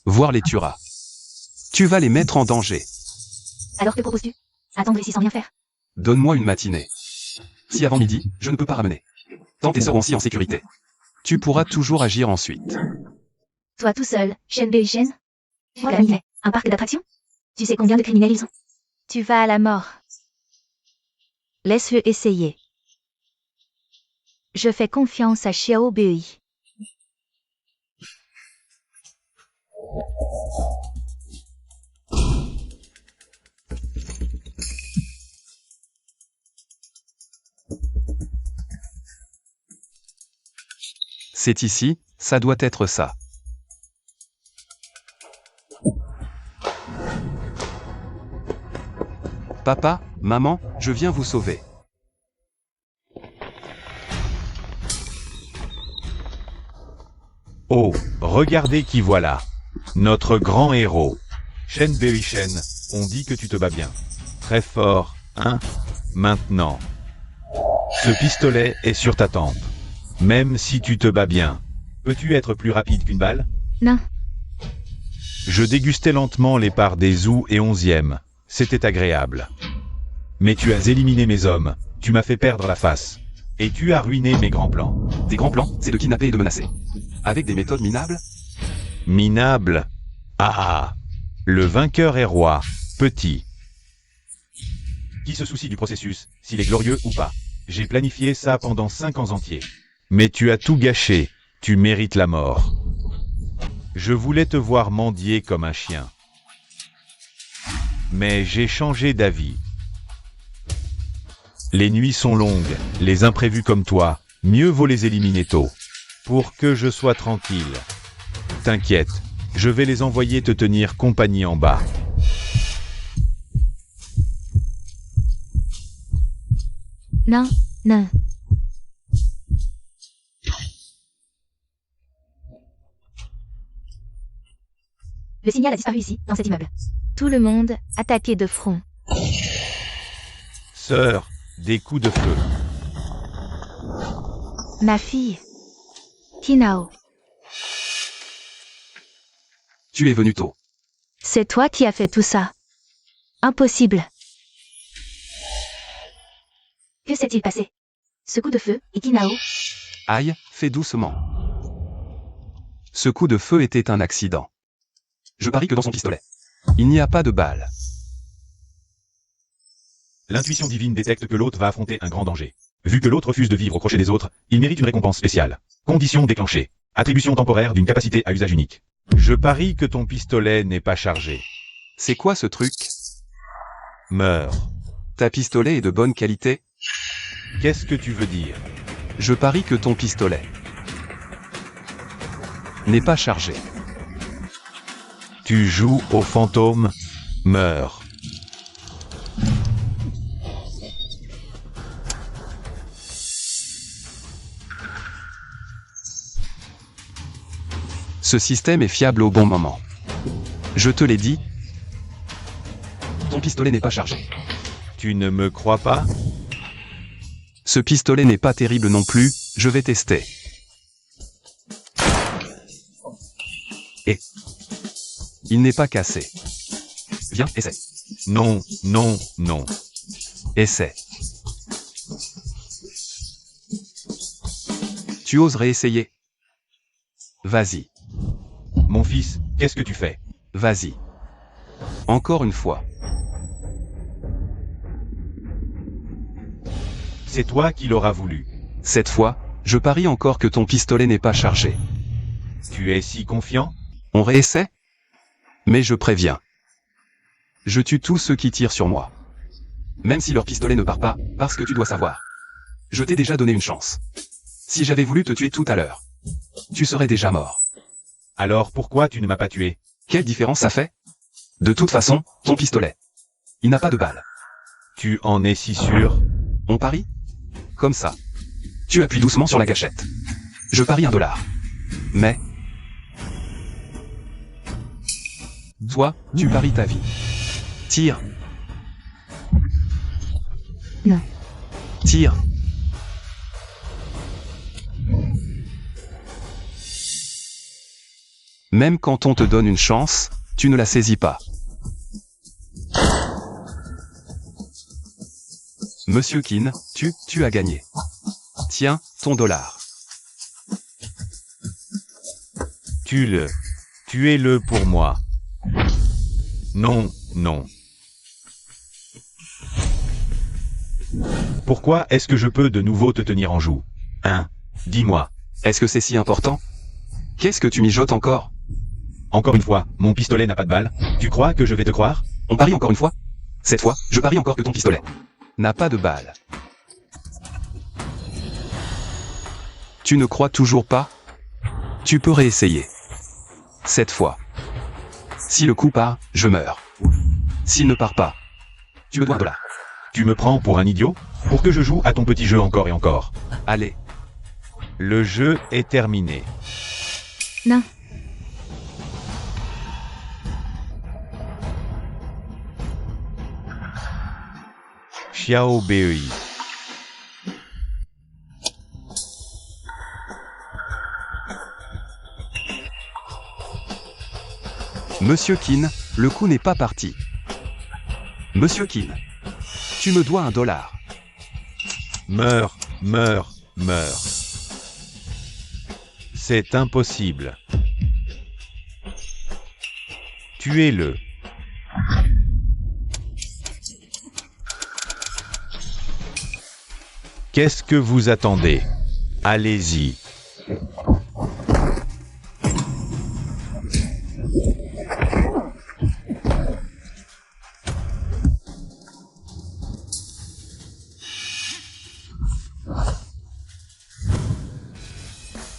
Voire les tuera. Tu vas les mettre en danger. Alors que proposes-tu? Attendre ici sans rien faire? Donne-moi une matinée. Si avant midi, je ne peux pas ramener. Tant tes sœurs aussi en sécurité. Tu pourras toujours agir ensuite. Toi tout seul, Shen Bei Shen? Voilà, un parc d'attractions? Tu sais combien de criminels ils ont? Tu vas à la mort. Laisse-le essayer. Je fais confiance à Xiao Bei. C'est ici, ça doit être ça. Papa, maman, je viens vous sauver. Oh, regardez qui voilà. Notre grand héros. Shen Bei Shen, on dit que tu te bats bien. Très fort, hein? Maintenant. Ce pistolet est sur ta tempe. Même si tu te bats bien, peux-tu être plus rapide qu'une balle? Non. Je dégustais lentement les parts des Zhou et 11e. C'était agréable. Mais tu as éliminé mes hommes, tu m'as fait perdre la face. Et tu as ruiné mes grands plans. Tes grands plans, c'est de kidnapper et de menacer. Avec des méthodes minables? Minable. Ah. Le vainqueur est roi, petit. Qui se soucie du processus, s'il est glorieux ou pas? J'ai planifié ça pendant 5 ans entiers. Mais tu as tout gâché, tu mérites la mort. Je voulais te voir mendier comme un chien. Mais j'ai changé d'avis. Les nuits sont longues, les imprévus comme toi, mieux vaut les éliminer tôt. Pour que je sois tranquille. T'inquiète, je vais les envoyer te tenir compagnie en bas. Non, non. Le signal a disparu ici, dans cet immeuble. Tout le monde attaqué de front. Sœur, des coups de feu. Ma fille. Kinao. Tu es venu tôt. C'est toi qui as fait tout ça. Impossible. Que s'est-il passé? Ce coup de feu, et Kinao? Aïe, fais doucement. Ce coup de feu était un accident. Je parie que dans son pistolet, il n'y a pas de balle. L'intuition divine détecte que l'autre va affronter un grand danger. Vu que l'autre refuse de vivre au crochet des autres, il mérite une récompense spéciale. Condition déclenchée. Attribution temporaire d'une capacité à usage unique. Je parie que ton pistolet n'est pas chargé. C'est quoi ce truc? Meurs. Ta pistolet est de bonne qualité? Qu'est-ce que tu veux dire? Je parie que ton pistolet n'est pas chargé. Tu joues au fantôme? Meurs. Ce système est fiable au bon moment. Je te l'ai dit. Ton pistolet n'est pas chargé. Tu ne me crois pas? Ce pistolet n'est pas terrible non plus, je vais tester. Et il n'est pas cassé. Viens, essaie. Non, non, non. Essaie. Tu oserais essayer? Vas-y. Mon fils, qu'est-ce que tu fais? Vas-y. Encore une fois. C'est toi qui l'auras voulu. Cette fois, je parie encore que ton pistolet n'est pas chargé. Tu es si confiant? On réessaie? Mais je préviens. Je tue tous ceux qui tirent sur moi. Même si leur pistolet ne part pas, parce que tu dois savoir. Je t'ai déjà donné une chance. Si j'avais voulu te tuer tout à l'heure, tu serais déjà mort. Alors pourquoi tu ne m'as pas tué? Quelle différence ça fait? De toute façon, ton pistolet, il n'a pas de balle. Tu en es si sûr? On parie? Comme ça. Tu appuies doucement sur la gâchette. Je parie $1. Mais... toi, tu paries ta vie. Tire. Non. Tire. Même quand on te donne une chance, tu ne la saisis pas. Monsieur Kin, tu as gagné. Tiens, ton dollar. Tuez-le pour moi. Non, non. Pourquoi est-ce que je peux de nouveau te tenir en joue? Hein? Dis-moi. Est-ce que c'est si important? Qu'est-ce que tu mijotes encore? Encore une fois, mon pistolet n'a pas de balle. Tu crois que je vais te croire? On parie encore une fois? Cette fois, je parie encore que ton pistolet n'a pas de balle. Tu ne crois toujours pas? Tu peux réessayer. Cette fois. Si le coup part, je meurs. S'il ne part pas, tu me dois $1. Tu me prends pour un idiot? Pour que je joue à ton petit jeu encore et encore? Allez. Le jeu est terminé. Non. Xiao Bei. Monsieur Qin, le coup n'est pas parti. Monsieur Qin, tu me dois $1. Meurs, meurs, meurs. C'est impossible. Tuez-le. Qu'est-ce que vous attendez? Allez-y.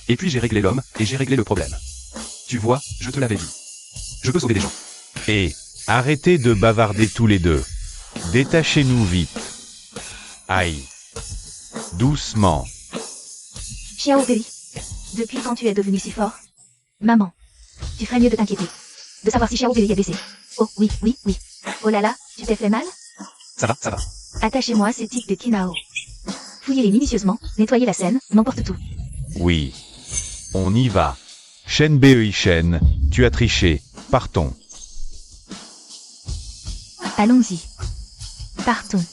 Et puis j'ai réglé l'homme, et j'ai réglé le problème. Tu vois, je te l'avais dit. Je peux sauver des gens. Et arrêtez de bavarder tous les deux. Détachez-nous vite. Aïe. Doucement. Xiao Bei, depuis quand tu es devenu si fort? Maman, tu ferais mieux de t'inquiéter. De savoir si Xiao Bei est blessé. Oh oui, oui, oui. Oh là là, tu t'es fait mal? Ça va, ça va. Attachez-moi ces tics de Kinao. Fouillez-les minutieusement, nettoyez la scène, n'emporte tout. Oui. On y va. Shen Bei Shen, tu as triché. Partons. Allons-y. Partons.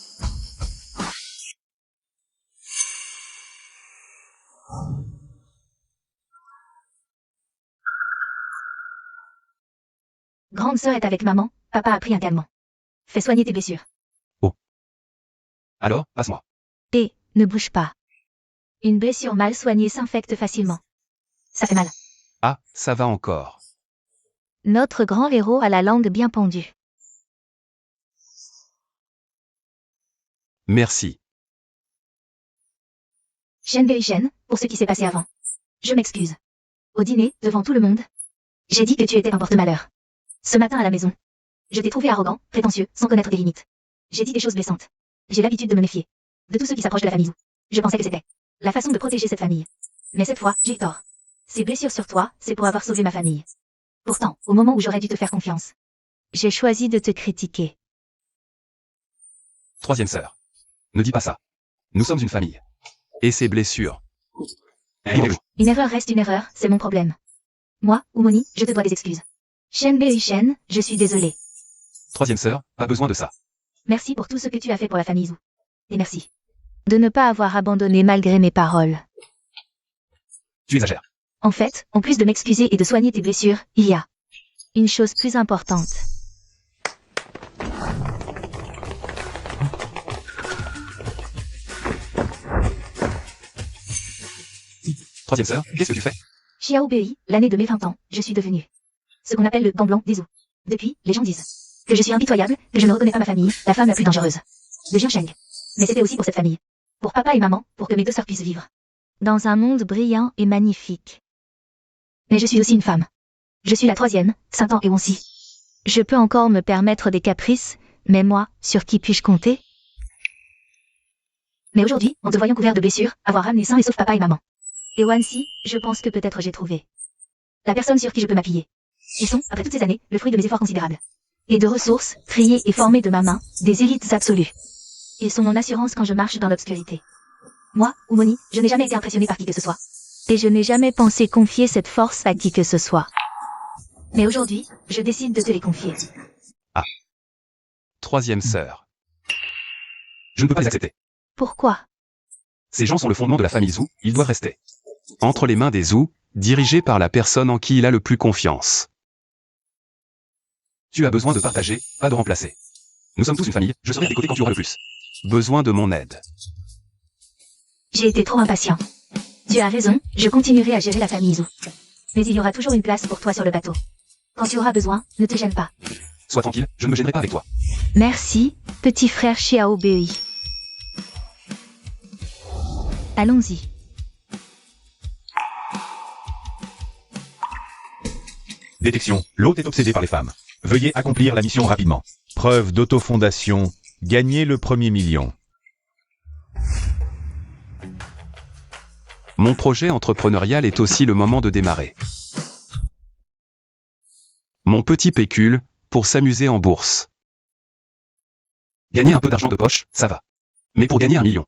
Grande sœur est avec maman, papa a pris un calmant. Fais soigner tes blessures. Alors, passe-moi. Et, ne bouge pas. Une blessure mal soignée s'infecte facilement. Ça fait mal. Ah, ça va encore. Notre grand héros a la langue bien pendue. Merci. Shen Bei Shen, pour ce qui s'est passé avant. Je m'excuse. Au dîner, devant tout le monde. J'ai dit que tu étais un porte-malheur. Ce matin à la maison. Je t'ai trouvé arrogant, prétentieux, sans connaître tes limites. J'ai dit des choses blessantes. J'ai l'habitude de me méfier. De tout ce qui s'approche de la famille Zhou. Je pensais que c'était la façon de protéger cette famille. Mais cette fois, j'ai eu tort. Ces blessures sur toi, c'est pour avoir sauvé ma famille. Pourtant, au moment où j'aurais dû te faire confiance. J'ai choisi de te critiquer. Troisième sœur. Ne dis pas ça. Nous sommes une famille. Et ces blessures. Une erreur reste une erreur, c'est mon problème. Moi, Umoni, je te dois des excuses. Shen Bei Shen, je suis désolée. Troisième sœur, pas besoin de ça. Merci pour tout ce que tu as fait pour la famille Zhou. Et merci. De ne pas avoir abandonné malgré mes paroles. Tu exagères. En fait, en plus de m'excuser et de soigner tes blessures, il y a Une chose plus importante. Troisième sœur, qu'est-ce que tu fais? Xiao Bei, l'année de mes 20 ans, je suis devenue ce qu'on appelle le gant blanc des Zhou. Depuis, les gens disent que je suis impitoyable, que je ne reconnais pas ma famille, la femme la plus dangereuse de Jiansheng. Mais c'était aussi pour cette famille. Pour papa et maman, pour que mes deux sœurs puissent vivre. Dans un monde brillant et magnifique. Mais je suis aussi une femme. Je suis la troisième, 5 ans et Wonsi. Je peux encore me permettre des caprices, mais moi, sur qui puis-je compter? Mais aujourd'hui, en te voyant couvert de blessures, avoir ramené sain et sauf papa et maman. Et Wansi, je pense que peut-être j'ai trouvé la personne sur qui je peux m'appuyer. Ils sont, après toutes ces années, le fruit de mes efforts considérables. Et de ressources, triées et formées de ma main, des élites absolues. Ils sont mon assurance quand je marche dans l'obscurité. Moi, Umoni, je n'ai jamais été impressionnée par qui que ce soit. Et je n'ai jamais pensé confier cette force à qui que ce soit. Mais aujourd'hui, je décide de te les confier. Troisième sœur. Je ne peux pas les accepter. Pourquoi? Ces gens sont le fondement de la famille Zhou, ils doivent rester entre les mains des Zhou, dirigés par la personne en qui il a le plus confiance. Tu as besoin de partager, pas de remplacer. Nous sommes tous une famille, je serai à tes côtés quand tu auras le plus besoin de mon aide. J'ai été trop impatient. Tu as raison, je continuerai à gérer la famille Zhou. Mais il y aura toujours une place pour toi sur le bateau. Quand tu auras besoin, ne te gêne pas. Sois tranquille, je ne me gênerai pas avec toi. Merci, petit frère Xiao Bei. Allons-y. Détection. L'hôte est obsédé par les femmes. Veuillez accomplir la mission rapidement. Preuve d'autofondation. Gagnez le premier million. Mon projet entrepreneurial est aussi le moment de démarrer. Mon petit pécule, pour s'amuser en bourse. Gagner un peu d'argent de poche, ça va. Mais pour gagner 1 million,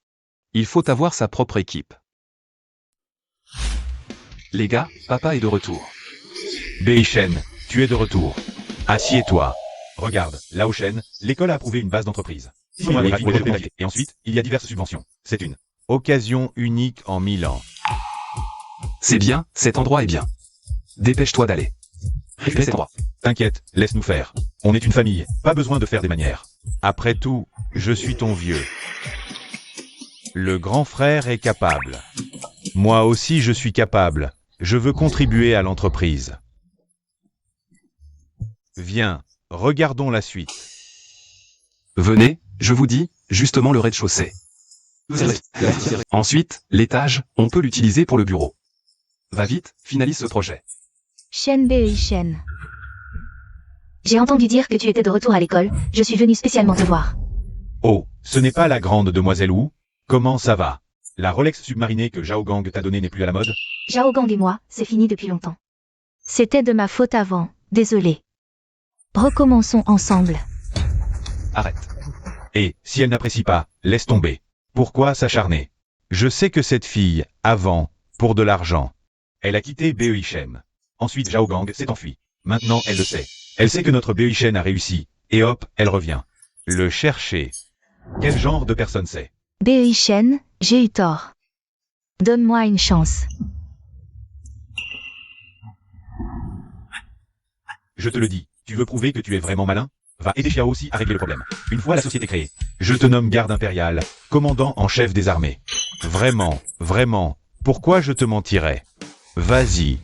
il faut avoir sa propre équipe. Les gars, papa est de retour. Bei-Shen, tu es de retour. Assieds-toi. Regarde, Lao Shen, l'école a approuvé une base d'entreprise. Et ensuite, il y a diverses subventions. C'est une occasion unique en 1000 ans. C'est bien, cet endroit est bien. Dépêche-toi d'aller. Récupère cet endroit. T'inquiète, laisse-nous faire. On est une famille, pas besoin de faire des manières. Après tout, je suis ton vieux. Le grand frère est capable. Moi aussi je suis capable. Je veux contribuer à l'entreprise. Viens, regardons la suite. Venez, je vous dis, justement le rez-de-chaussée. Ensuite, l'étage, on peut l'utiliser pour le bureau. Va vite, finalise ce projet. Shen Bei-Shen. J'ai entendu dire que tu étais de retour à l'école, je suis venue spécialement te voir. Oh, ce n'est pas la grande demoiselle Wu? Comment ça va? La Rolex submarinée que Zhao Gang t'a donnée n'est plus à la mode? Zhao Gang et moi, c'est fini depuis longtemps. C'était de ma faute avant, désolé. Recommençons ensemble. Arrête. Et, si elle n'apprécie pas, laisse tomber. Pourquoi s'acharner? Je sais que cette fille, avant, pour de l'argent. Elle a quitté Bei-Shen. Ensuite Zhao Gang s'est enfui. Maintenant elle le sait. Elle sait que notre Bei-Shen a réussi. Et hop, elle revient. Le chercher. Quel genre de personne c'est? Bei-Shen, j'ai eu tort. Donne-moi une chance. Je te le dis, tu veux prouver que tu es vraiment malin? Va aider Xiao aussi à régler le problème. Une fois la société créée, je te nomme garde impérial, commandant en chef des armées. Vraiment, vraiment, pourquoi je te mentirais? Vas-y.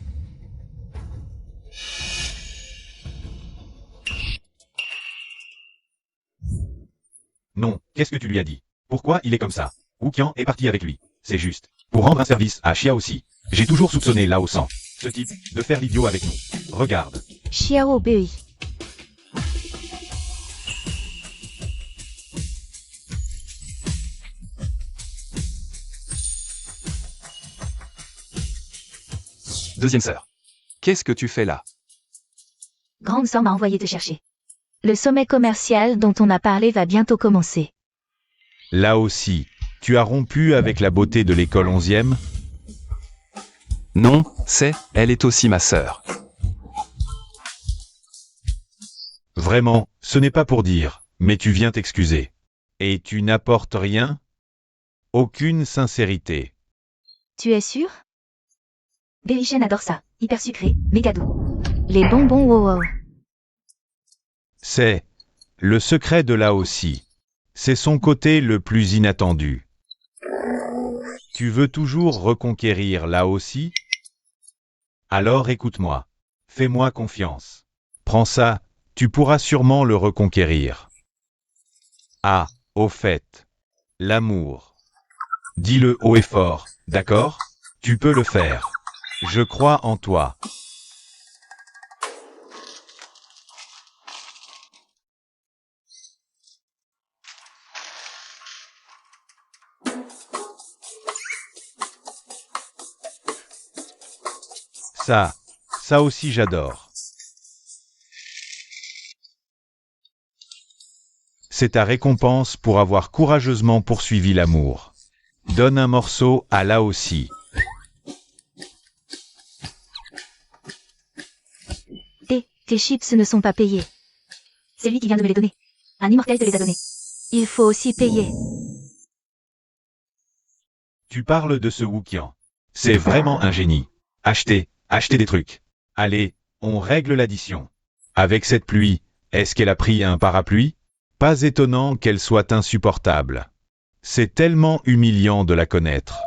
Non, qu'est-ce que tu lui as dit? Pourquoi il est comme ça? Wuqian est parti avec lui. C'est juste. Pour rendre un service à Xiao aussi. J'ai toujours soupçonné Lao San, ce type, de faire l'idiot avec nous. Regarde. Xiao Bei. Deuxième sœur. Qu'est-ce que tu fais là? Grande sœur m'a envoyé te chercher. Le sommet commercial dont on a parlé va bientôt commencer. Là aussi, tu as rompu avec la beauté de l'école 11e? Non, elle est aussi ma sœur. Vraiment, ce n'est pas pour dire, mais tu viens t'excuser. Et tu n'apportes rien? Aucune sincérité. Tu es sûr? Bei-Shen adore ça, hyper sucré, méga doux. Les bonbons wow. C'est le secret de là aussi. C'est son côté le plus inattendu. Tu veux toujours reconquérir là aussi? Alors écoute-moi. Fais-moi confiance. Prends ça, tu pourras sûrement le reconquérir. Ah, au fait. L'amour. Dis-le haut et fort, d'accord? Tu peux le faire. Je crois en toi. Ça aussi j'adore. C'est ta récompense pour avoir courageusement poursuivi l'amour. Donne un morceau à là aussi. Tes chips ne sont pas payés. C'est lui qui vient de me les donner. Un immortel te les a donnés. Il faut aussi payer. Tu parles de ce Wuqian. C'est vraiment un génie. Achetez des trucs. Allez, on règle l'addition. Avec cette pluie, est-ce qu'elle a pris un parapluie? Pas étonnant qu'elle soit insupportable. C'est tellement humiliant de la connaître.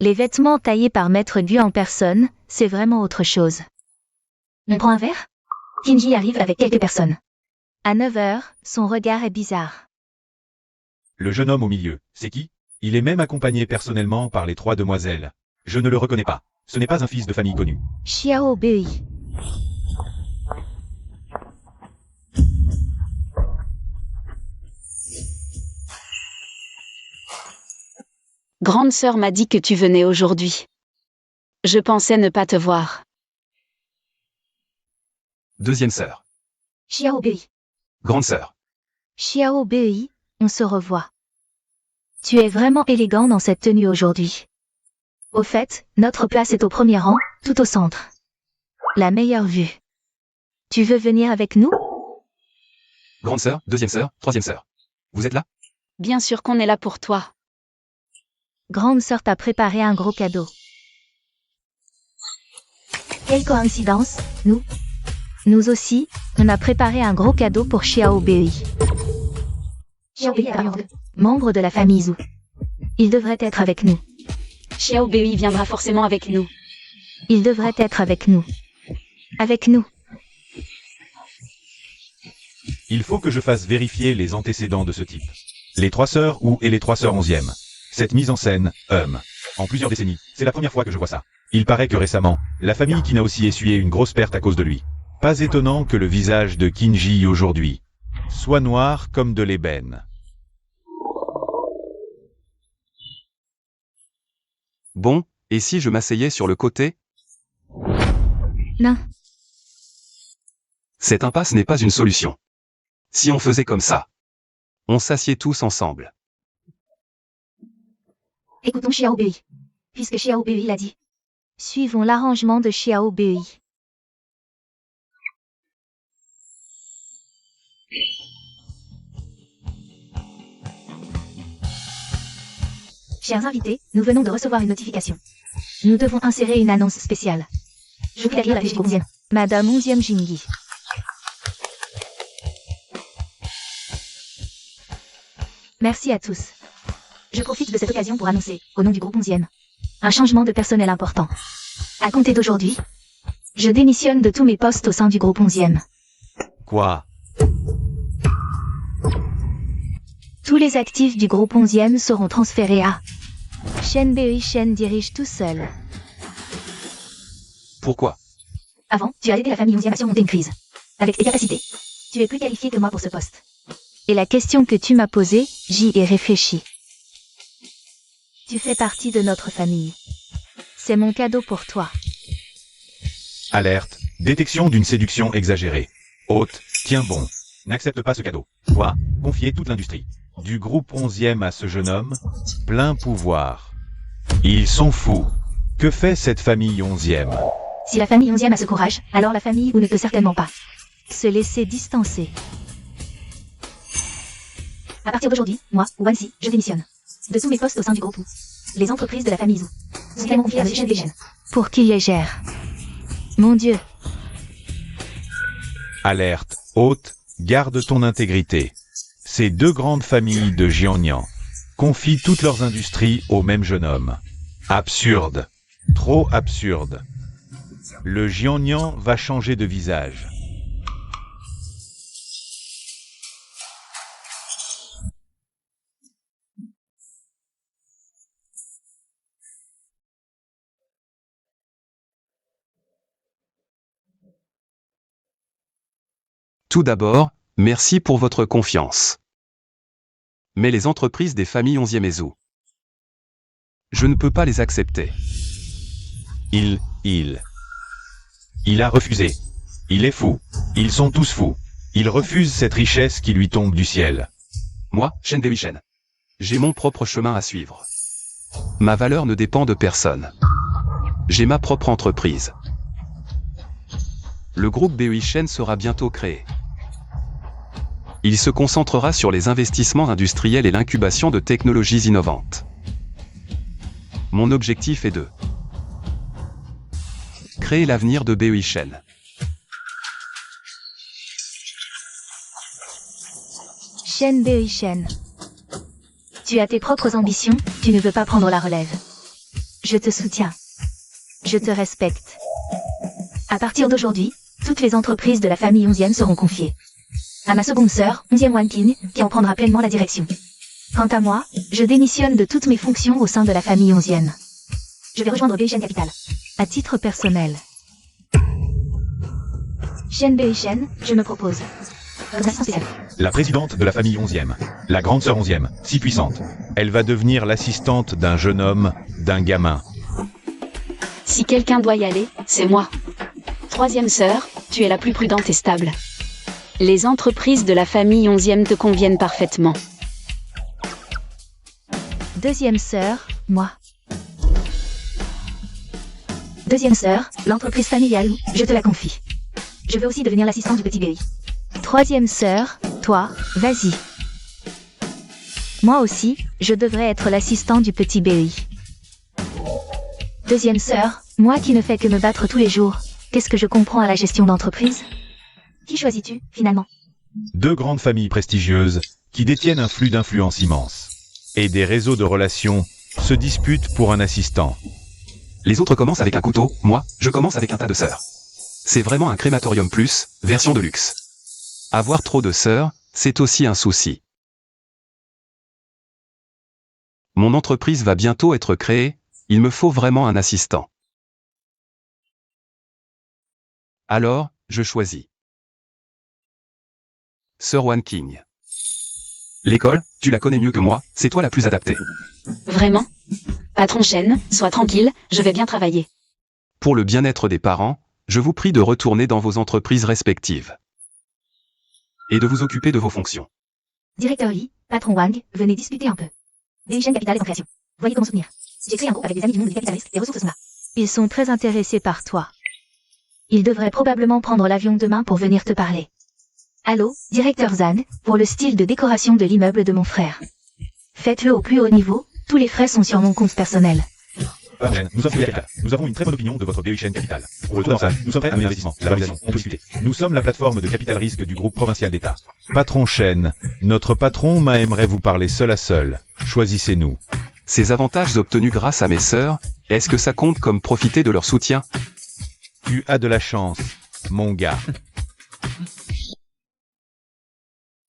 Les vêtements taillés par Maître Dieu en personne, c'est vraiment autre chose. On prend un verre? Kinji arrive avec quelques personnes. À 9 heures, son regard est bizarre. Le jeune homme au milieu, c'est qui? Il est même accompagné personnellement par les 3 demoiselles. Je ne le reconnais pas. Ce n'est pas un fils de famille connu. Xiao Bei. Grande sœur m'a dit que tu venais aujourd'hui. Je pensais ne pas te voir. Deuxième sœur. Xiao Bei. Grande sœur. Xiao Bei, on se revoit. Tu es vraiment élégant dans cette tenue aujourd'hui. Au fait, notre place est au premier rang, tout au centre. La meilleure vue. Tu veux venir avec nous? Grande sœur, deuxième sœur, troisième sœur. Vous êtes là? Bien sûr qu'on est là pour toi. Grande sœur t'a préparé un gros cadeau. Quelle coïncidence, Nous aussi, on a préparé un gros cadeau pour Xiao Bei, Xiao Bei apparemment. membre de la famille Zhu. Il devrait être avec nous. Xiao Bei viendra forcément avec nous. Il devrait être avec nous. Avec nous. Il faut que je fasse vérifier les antécédents de ce type. Les trois sœurs et les trois sœurs 11e. Cette mise en scène, en plusieurs décennies, c'est la première fois que je vois ça. Il paraît que récemment, la famille Qin a aussi essuyé une grosse perte à cause de lui. Pas étonnant que le visage de Qinji aujourd'hui soit noir comme de l'ébène. Bon, et si je m'asseyais sur le côté? Non. Cette impasse n'est pas une solution. Si on faisait comme ça, on s'assied tous ensemble. Écoutons Xiao Bei. Puisque Xiao Bei l'a dit. Suivons l'arrangement de Xiao Bei. Chers invités, nous venons de recevoir une notification. Nous devons insérer une annonce spéciale. Je vous prie d'agir la fiche du 11e. Madame 11e Jingyi. Merci à tous. Je profite de cette occasion pour annoncer, au nom du groupe 11e, un changement de personnel important. À compter d'aujourd'hui, je démissionne de tous mes postes au sein du groupe 11e. Quoi? Tous les actifs du groupe 11e seront transférés à Shen Bei. Shen dirige tout seul. Pourquoi? Avant, tu as aidé la famille 11e à surmonter une crise. Avec tes capacités, tu es plus qualifié que moi pour ce poste. Et la question que tu m'as posée, j'y ai réfléchi. Tu fais partie de notre famille. C'est mon cadeau pour toi. Alerte. Détection d'une séduction exagérée. Hôte, tiens bon. N'accepte pas ce cadeau. Quoi? Confier toute l'industrie du groupe 11e à ce jeune homme? Plein pouvoir. Ils sont fous. Que fait cette famille 11e? Si la famille 11e a ce courage, alors la famille Wu ne peut certainement pas. Se laisser distancer. À partir d'aujourd'hui, moi, Wanxi, je démissionne. De tous mes postes au sein du groupe Wu. Les entreprises de la famille Zhu sont tellement confiées à Shen Bei. Pour qui les gère? Mon Dieu. Alerte. Hôte, garde ton intégrité. Ces deux grandes familles de Jiangnan confient toutes leurs industries au même jeune homme. Absurde. Trop absurde. Le Jiangnan va changer de visage. Tout d'abord, merci pour votre confiance. Mais les entreprises des familles 11e et Zhu, je ne peux pas les accepter. Il a refusé. Il est fou. Ils sont tous fous. Il refuse cette richesse qui lui tombe du ciel. Moi, Shen Bei Shen, j'ai mon propre chemin à suivre. Ma valeur ne dépend de personne. J'ai ma propre entreprise. Le groupe Bei Shen sera bientôt créé. Il se concentrera sur les investissements industriels et l'incubation de technologies innovantes. Mon objectif est de créer l'avenir de Bei Shen. Shen Bei Shen. Tu as tes propres ambitions, tu ne veux pas prendre la relève. Je te soutiens. Je te respecte. À partir d'aujourd'hui, toutes les entreprises de la famille 11e seront confiées à ma seconde sœur, 11e Wan Qin, qui en prendra pleinement la direction. Quant à moi, je démissionne de toutes mes fonctions au sein de la famille 11e. Je vais rejoindre Bei Shen Capital. À titre personnel. Shen Bei Shen, je me propose. Comme assistant spécial. La présidente de la famille 11e. La grande sœur 11e. Si puissante. Elle va devenir l'assistante d'un jeune homme, d'un gamin. Si quelqu'un doit y aller, c'est moi. Troisième sœur, tu es la plus prudente et stable. Les entreprises de la famille 11e te conviennent parfaitement. Deuxième sœur, moi. Deuxième sœur, l'entreprise familiale, je te la confie. Je veux aussi devenir l'assistant du petit Berry. Troisième sœur, toi, vas-y. Moi aussi, je devrais être l'assistant du petit Berry. Deuxième sœur, Moi qui ne fais que me battre tous les jours, qu'est-ce que je comprends à la gestion d'entreprise? qui choisis-tu, finalement? Deux grandes familles prestigieuses qui détiennent un flux d'influence immense. Et des réseaux de relations se disputent pour un assistant. Les autres commencent avec un couteau, moi, je commence avec un tas de sœurs. C'est vraiment un crématorium plus, version de luxe. Avoir trop de sœurs, c'est aussi un souci. Mon entreprise va bientôt être créée, il me faut vraiment un assistant. Alors, je choisis. Sir One King. L'école, tu la connais mieux que moi, c'est toi la plus adaptée. Vraiment? Patron Shen, sois tranquille, je vais bien travailler. Pour le bien-être des parents, je vous prie de retourner dans vos entreprises respectives. Et de vous occuper de vos fonctions. Directeur Yi, patron Wang, venez discuter un peu. Berry Shen Capital est en création. Voyez comment soutenir. J'ai créé un groupe avec des amis du monde des capitalistes, des ressources là. Ils sont très intéressés par toi. Ils devraient probablement prendre l'avion demain pour venir te parler. Allô, directeur Zhang, pour le style de décoration de l'immeuble de mon frère. Faites-le au plus haut niveau, tous les frais sont sur mon compte personnel. Nous sommes Capital. Nous avons une très bonne opinion de votre Berry Shen Capital. Pour le taux d'ensemble, nous sommes prêts à l'investissement, la valorisation, on peut discuter. Nous sommes la plateforme de capital risque du groupe provincial d'État. Patron Shen, notre patron Ma aimerait vous parler seul à seul. Choisissez-nous. Ces avantages obtenus grâce à mes sœurs, est-ce que ça compte comme profiter de leur soutien? Tu as de la chance, mon gars.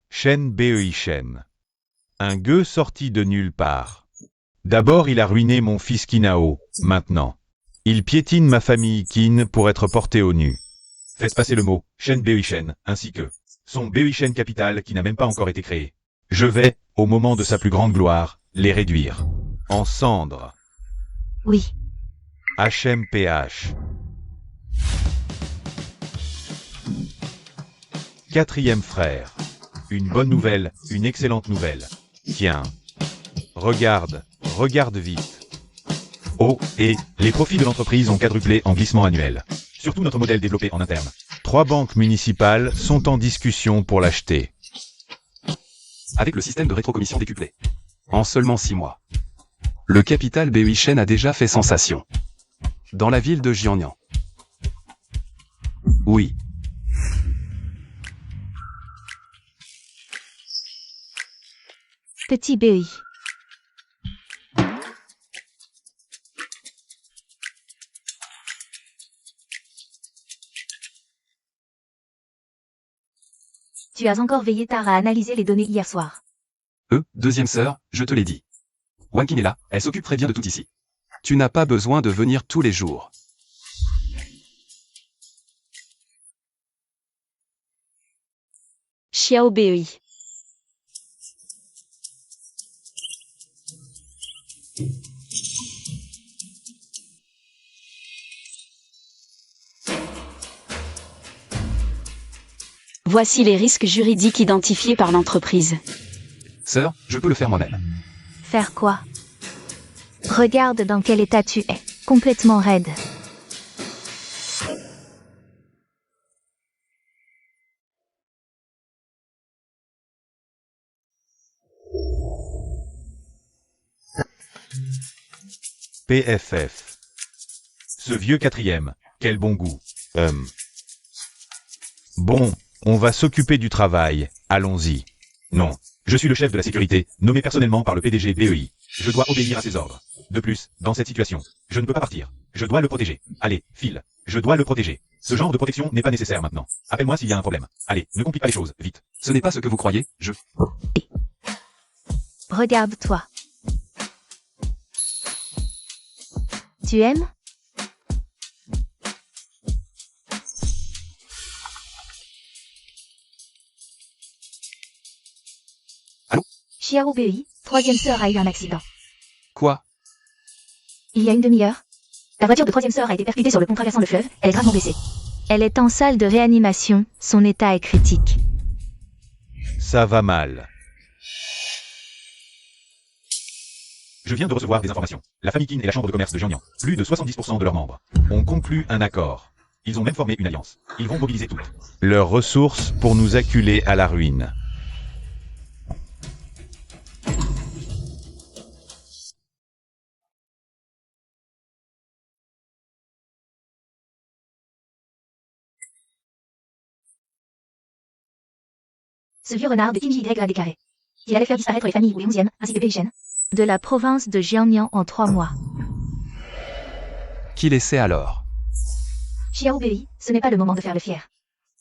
Shen Bei Shen. Un gueux sorti de nulle part. D'abord il a ruiné mon fils Kinao, maintenant. Il piétine ma famille Qin pour être porté au nu. Faites passer le mot Shen Bei Shen, ainsi que son Bei Shen Capital qui n'a même pas encore été créé. Je vais, au moment de sa plus grande gloire, les réduire. En cendres. Oui. HMPH. Quatrième frère. Une bonne nouvelle, une excellente nouvelle. Tiens. Regarde vite. Oh, et les profits de l'entreprise ont quadruplé en glissement annuel. Surtout notre modèle développé en interne. 3 banques municipales sont en discussion pour l'acheter. Avec le système de rétrocommission décuplé. En seulement 6 mois. Le capital Berry Shen a déjà fait sensation. Dans la ville de Jiangnan. Oui. Petit Berry. Tu as encore veillé tard à analyser les données hier soir. Deuxième sœur, je te l'ai dit. Wang King est là, elle s'occupe très bien de tout ici. Tu n'as pas besoin de venir tous les jours. Xiao Bei. Voici les risques juridiques identifiés par l'entreprise. Sœur, je peux le faire moi-même. Faire quoi? Regarde dans quel état tu es. Complètement raide. PFF. Ce vieux quatrième, quel bon goût. Bon, on va s'occuper du travail, allons-y. Non, je suis le chef de la sécurité, nommé personnellement par le PDG BEI. Je dois obéir à ses ordres. De plus, dans cette situation, je ne peux pas partir. Je dois le protéger. Allez, file. Je dois le protéger. Ce genre de protection n'est pas nécessaire maintenant. Appelle-moi s'il y a un problème. Allez, ne complique pas les choses, vite. Ce n'est pas ce que vous croyez, Regarde-toi. Tu aimes? Xiao Bei, troisième sœur a eu un accident. Quoi? Il y a une demi-heure. La voiture de troisième sœur a été percutée sur le pont traversant le fleuve, elle est gravement blessée. Elle est en salle de réanimation, son état est critique. Ça va mal. Je viens de recevoir des informations. La famille Qin et la chambre de commerce de Jiangnan, plus de 70% de leurs membres, ont conclu un accord. Ils ont même formé une alliance. Ils vont mobiliser toutes leurs ressources pour nous acculer à la ruine. Ce vieux renard de Qin Ji l'a déclaré. Il allait faire disparaître les familles Wu et 11e, ainsi que Bei Shen. De la province de Jiangnan en 3 mois. Qu'il essaie alors. Xiao Bei, ce n'est pas le moment de faire le fier.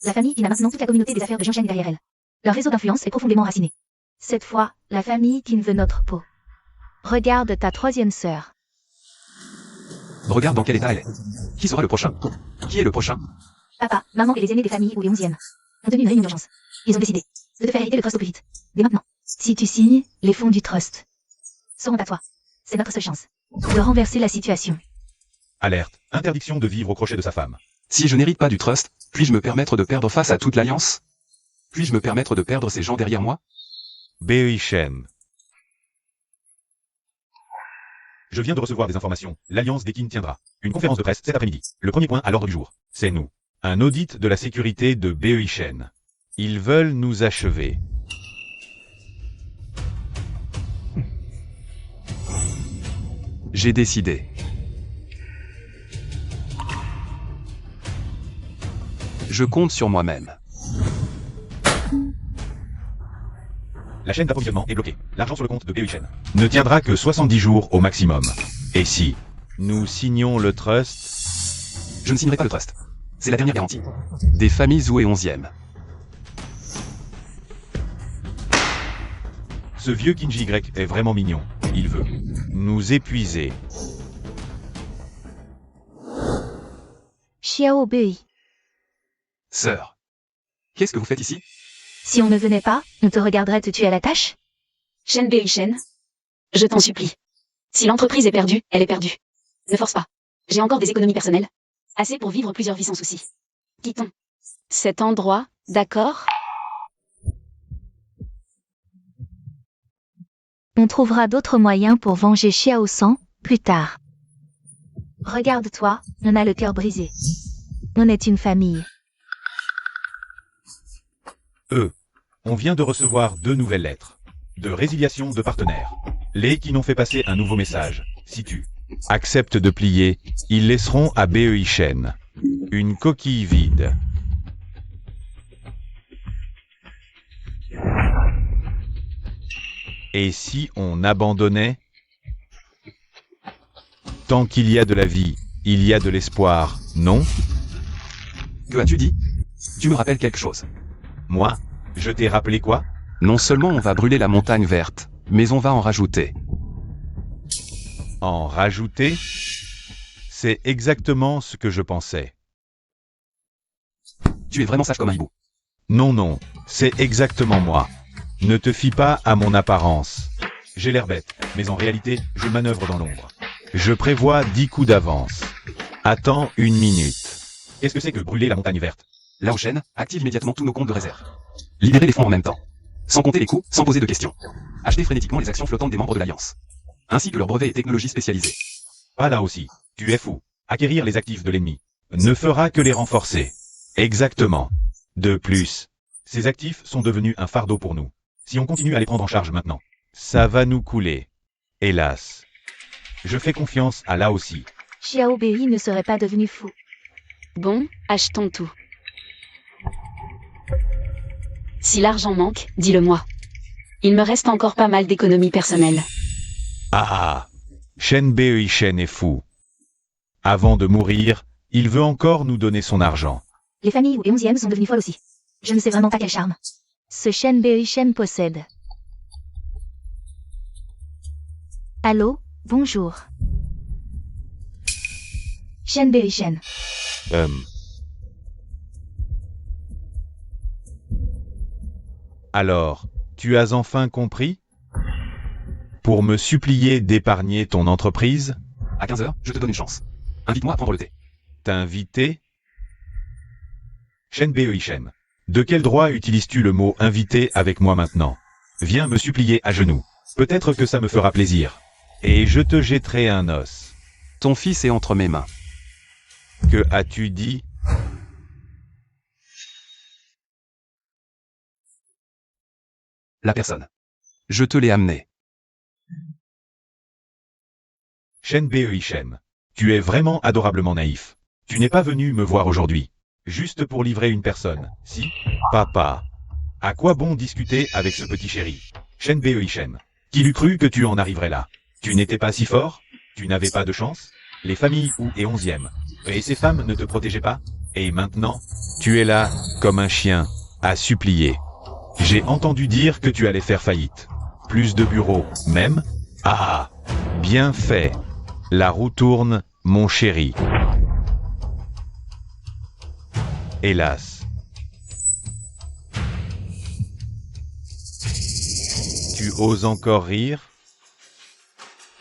La famille Qin a maintenant toute la communauté des affaires de Jiangshan derrière elle. Leur réseau d'influence est profondément raciné. Cette fois, la famille Qin veut notre peau. Regarde ta 3e sœur. Regarde dans quel état elle est. Qui sera le prochain? Qui est le prochain? Papa, maman et les aînés des familles Wu et 11e ont tenu une réunion d'urgence. Ils ont décidé de te faire hériter le trust au plus vite. Dès maintenant. Si tu signes, les fonds du trust Seront à toi. C'est notre seule chance. de renverser la situation. Alerte. Interdiction de vivre au crochet de sa femme. Si je n'hérite pas du trust, puis-je me permettre de perdre face à toute l'alliance? Puis-je me permettre de perdre ces gens derrière moi? Bei Shen. Je viens de recevoir des informations. L'Alliance des Qin tiendra une conférence de presse cet après-midi. Le premier point à l'ordre du jour, c'est nous. Un audit de la sécurité de Bei Shen. Ils veulent nous achever. J'ai décidé. Je compte sur moi-même. La chaîne d'approvisionnement est bloquée. L'argent sur le compte de Bei Shen ne tiendra que 70 jours au maximum. Et si nous signons le trust? Je ne signerai pas le trust. C'est la dernière garantie. Des familles Zhou et 11e. Ce vieux Kinji Y est vraiment mignon. Il veut nous épuiser. Xiao Bei. Sœur. Qu'est-ce que vous faites ici? Si on ne venait pas, on te regarderait te tuer à la tâche? Shen Bei Shen, je t'en supplie. Si l'entreprise est perdue, elle est perdue. Ne force pas. J'ai encore des économies personnelles. Assez pour vivre plusieurs vies sans souci. Quittons cet endroit, d'accord? On trouvera d'autres moyens pour venger Xiao San, plus tard. Regarde-toi, on a le cœur brisé. On est une famille. On vient de recevoir 2 nouvelles lettres de résiliation de partenaires. Les qui n'ont fait passer un nouveau message. Si tu acceptes de plier, ils laisseront à Bei Shen une coquille vide. Et si on abandonnait? Tant qu'il y a de la vie, il y a de l'espoir, non? Que as-tu dit? Tu me rappelles quelque chose. Moi? Je t'ai rappelé quoi? Non seulement on va brûler la montagne verte, mais on va en rajouter. En rajouter? C'est exactement ce que je pensais. Tu es vraiment sage comme un hibou. Non, c'est exactement moi. Ne te fie pas à mon apparence. J'ai l'air bête, mais en réalité, je manœuvre dans l'ombre. Je prévois 10 coups d'avance. Attends 1 minute. Qu'est-ce que c'est que brûler la montagne verte? Lao Shen, active immédiatement tous nos comptes de réserve. Libérer les fonds en même temps. Sans compter les coûts, sans poser de questions. Acheter frénétiquement les actions flottantes des membres de l'Alliance. Ainsi que leurs brevets et technologies spécialisées. Pas là aussi. Tu es fou. Acquérir les actifs de l'ennemi ne fera que les renforcer. Exactement. De plus, ces actifs sont devenus un fardeau pour nous. Si on continue à les prendre en charge maintenant, ça va nous couler. Hélas. Je fais confiance à là aussi. Xiao Bei ne serait pas devenu fou. Bon, achetons tout. Si l'argent manque, dis-le-moi. Il me reste encore pas mal d'économies personnelles. Shen Bei Shen est fou. Avant de mourir, il veut encore nous donner son argent. Les familles Wu et 11e sont devenues folles aussi. Je ne sais vraiment pas quel charme. Ce Shen Bei Shen possède. Allô, bonjour. Shen Bei Shen. Alors, tu as enfin compris? Pour me supplier d'épargner ton entreprise? À 15h, je te donne une chance. Invite-moi à prendre le thé. T'inviter? Shen Bei Shen. De quel droit utilises-tu le mot invité avec moi maintenant? Viens me supplier à genoux. Peut-être que ça me fera plaisir. Et je te jetterai un os. Ton fils est entre mes mains. Que as-tu dit? La personne. Je te l'ai amené. Shen Bei Shen. Tu es vraiment adorablement naïf. Tu n'es pas venu me voir aujourd'hui. Juste pour livrer une personne, si? Papa. À quoi bon discuter avec ce petit chéri? Shen Bei Shen. Qui l'eût cru que tu en arriverais là? Tu n'étais pas si fort? Tu n'avais pas de chance? Les familles ou et 11e. Et ces femmes ne te protégeaient pas? Et maintenant, tu es là, comme un chien, à supplier. J'ai entendu dire que tu allais faire faillite. Plus de bureaux, même? Ah, bien fait. La roue tourne, mon chéri. Hélas. Tu oses encore rire?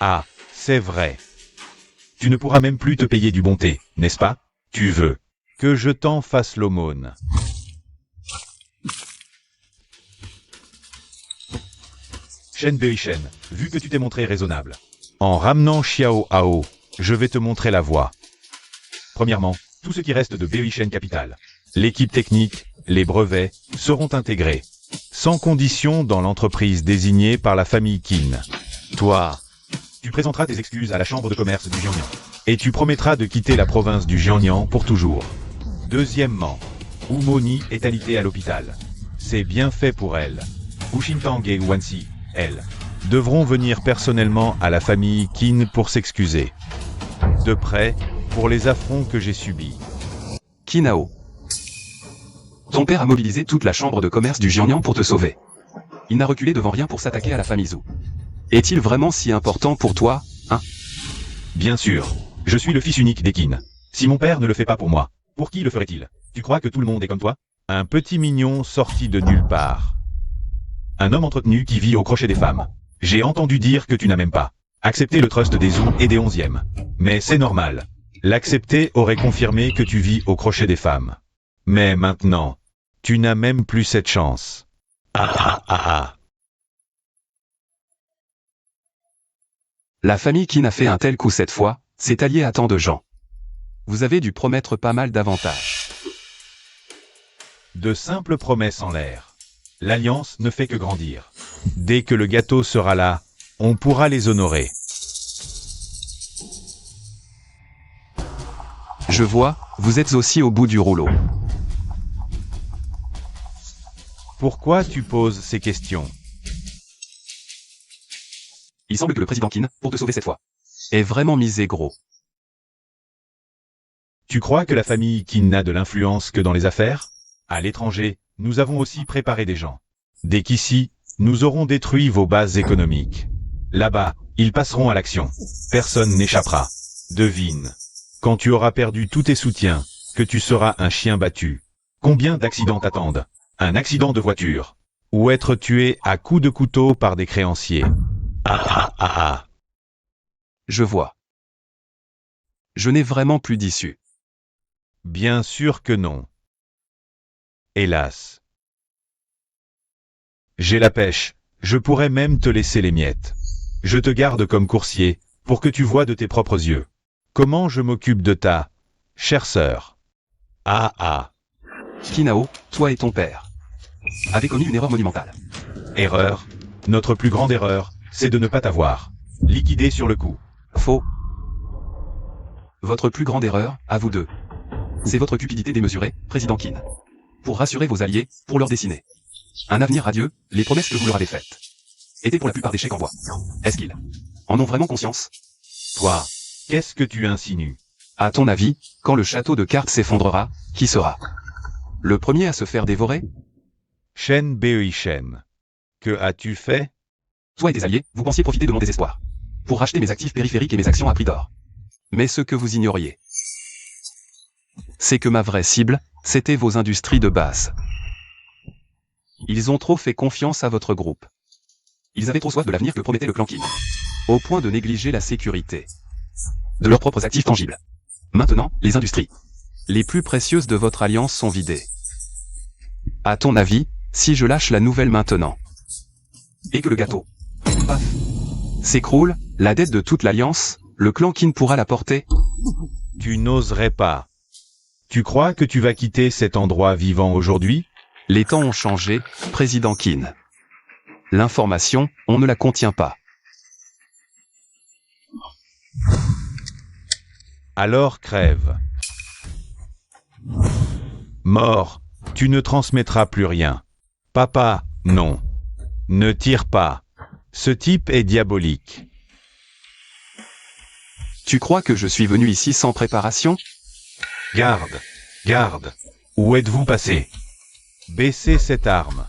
Ah, c'est vrai. Tu ne pourras même plus te payer du bon thé, n'est-ce pas? Tu veux que je t'en fasse l'aumône. Shen Bei Shen, vu que tu t'es montré raisonnable, en ramenant Xiao Hao, je vais te montrer la voie. Premièrement, tout ce qui reste de Bei Shen Capital, l'équipe technique, les brevets, seront intégrés, sans condition dans l'entreprise désignée par la famille Qin. Toi, tu présenteras tes excuses à la chambre de commerce du Jiangnan, et tu promettras de quitter la province du Jiangnan pour toujours. Deuxièmement, Umoni est alitée à l'hôpital. C'est bien fait pour elle. Wu Xintang et Wanxi, elles, devront venir personnellement à la famille Qin pour s'excuser. De près, pour les affronts que j'ai subis. Qinao. Ton père a mobilisé toute la chambre de commerce du Jiangnan pour te sauver. Il n'a reculé devant rien pour s'attaquer à la famille Zhu. Est-il vraiment si important pour toi, hein? Bien sûr. Je suis le fils unique des Qin. Si mon père ne le fait pas pour moi, pour qui le ferait-il? Tu crois que tout le monde est comme toi? Un petit mignon sorti de nulle part. Un homme entretenu qui vit au crochet des femmes. J'ai entendu dire que tu n'as même pas accepté le trust des Zhu et des 11e. Mais c'est normal. L'accepter aurait confirmé que tu vis au crochet des femmes. Mais maintenant, tu n'as même plus cette chance. Ah ah ah ah. La famille Qin a fait un tel coup cette fois, s'est alliée à tant de gens. Vous avez dû promettre pas mal d'avantages. De simples promesses en l'air. L'alliance ne fait que grandir. Dès que le gâteau sera là, on pourra les honorer. Je vois, vous êtes aussi au bout du rouleau. Pourquoi tu poses ces questions? Il semble que le président Qin, pour te sauver cette fois, est vraiment misé gros. Tu crois que la famille Qin n'a de l'influence que dans les affaires? À l'étranger, nous avons aussi préparé des gens. Dès qu'ici, nous aurons détruit vos bases économiques. Là-bas, ils passeront à l'action. Personne n'échappera. Devine. Quand tu auras perdu tous tes soutiens, que tu seras un chien battu. Combien d'accidents t'attendent? Un accident de voiture. Ou être tué à coups de couteau par des créanciers. Ah ah ah ah. Je vois. Je n'ai vraiment plus d'issue. Bien sûr que non. Hélas. J'ai la pêche, je pourrais même te laisser les miettes. Je te garde comme coursier, pour que tu vois de tes propres yeux. Comment je m'occupe de ta chère sœur. Ah ah. Qinao, toi et ton père avez commis une erreur monumentale. Erreur. Notre plus grande erreur, c'est de ne pas t'avoir liquidé sur le coup. Faux. Votre plus grande erreur, à vous deux, c'est votre cupidité démesurée, président Qin. Pour rassurer vos alliés, pour leur dessiner un avenir radieux, les promesses que vous leur avez faites étaient pour la plupart des chèques en bois. Est-ce qu'ils en ont vraiment conscience? Toi, qu'est-ce que tu insinues? À ton avis, quand le château de cartes s'effondrera, qui sera le premier à se faire dévorer? Shen Bei Shen. Que as-tu fait? Toi et tes alliés, vous pensiez profiter de mon désespoir pour racheter mes actifs périphériques et mes actions à prix d'or. Mais ce que vous ignoriez, c'est que ma vraie cible, c'était vos industries de base. Ils ont trop fait confiance à votre groupe. Ils avaient trop soif de l'avenir que promettait le clan Qin, au point de négliger la sécurité de leurs propres actifs tangibles. Maintenant, les industries les plus précieuses de votre alliance sont vidées. À ton avis, si je lâche la nouvelle maintenant, et que le gâteau, paf, s'écroule, la dette de toute l'Alliance, le clan Qin pourra la porter? Tu n'oserais pas. Tu crois que tu vas quitter cet endroit vivant aujourd'hui? Les temps ont changé, président Qin. L'information, on ne la contient pas. Alors crève. Mort, tu ne transmettras plus rien. Papa, non. Ne tire pas. Ce type est diabolique. Tu crois que je suis venu ici sans préparation? Garde, garde. Où êtes-vous passé? Baissez cette arme.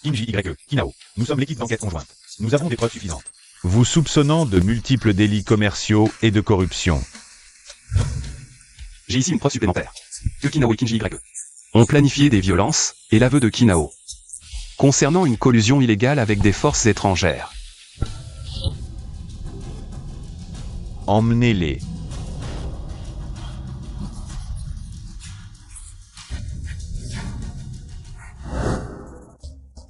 Kinji YE, Kinao, nous sommes l'équipe d'enquête conjointe. Nous avons des preuves suffisantes. Vous soupçonnant de multiples délits commerciaux et de corruption. J'ai ici une preuve supplémentaire. Que Kinao et Kinji YE ont planifié des violences, et l'aveu de Kinao. Concernant une collusion illégale avec des forces étrangères. Emmenez-les.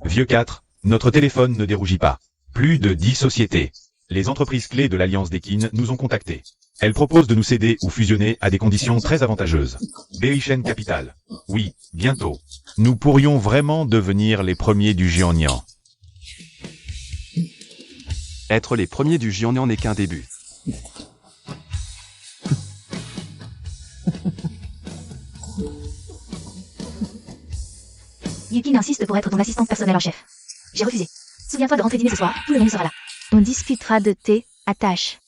Vieux 4, notre téléphone ne dérougit pas. Plus de 10 sociétés. Les entreprises clés de l'Alliance des Qin nous ont contactés. Elles proposent de nous céder ou fusionner à des conditions très avantageuses. Beishen Capital. Oui, bientôt. Nous pourrions vraiment devenir les premiers du Jiangnan. Être les premiers du Jiangnan n'est qu'un début. Yukin insiste pour être ton assistante personnelle en chef. J'ai refusé. Souviens-toi de rentrer dîner ce soir, tout le monde sera là. On discutera de tes attaches.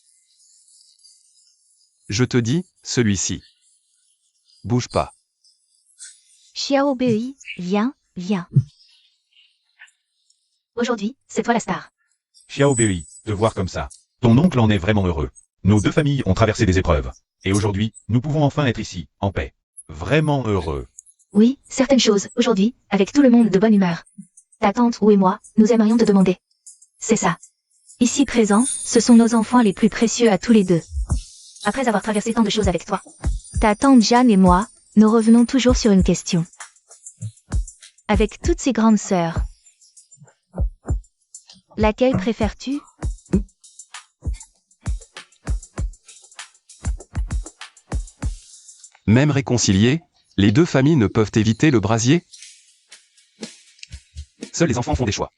Je te dis, celui-ci. Bouge pas. Xiao Bei, viens, viens. Aujourd'hui, c'est toi la star. Xiao Bei, te voir comme ça. Ton oncle en est vraiment heureux. Nos deux familles ont traversé des épreuves. Et aujourd'hui, nous pouvons enfin être ici, en paix. Vraiment heureux. Oui, certaines choses, aujourd'hui, avec tout le monde de bonne humeur. Ta tante ou et moi, nous aimerions te demander. C'est ça. Ici présents, ce sont nos enfants les plus précieux à tous les deux. Après avoir traversé tant de choses avec toi. Ta tante Jeanne et moi, nous revenons toujours sur une question. Avec toutes ces grandes sœurs, laquelle préfères-tu? Même réconciliés, les deux familles ne peuvent éviter le brasier. Seuls les enfants font des choix.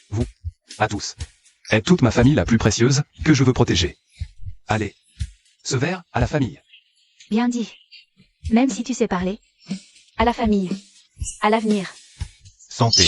Vous, à tous, êtes toute ma famille la plus précieuse, que je veux protéger. Allez. Ce verre, à la famille. Bien dit. Même si tu sais parler. À la famille. À l'avenir. Santé.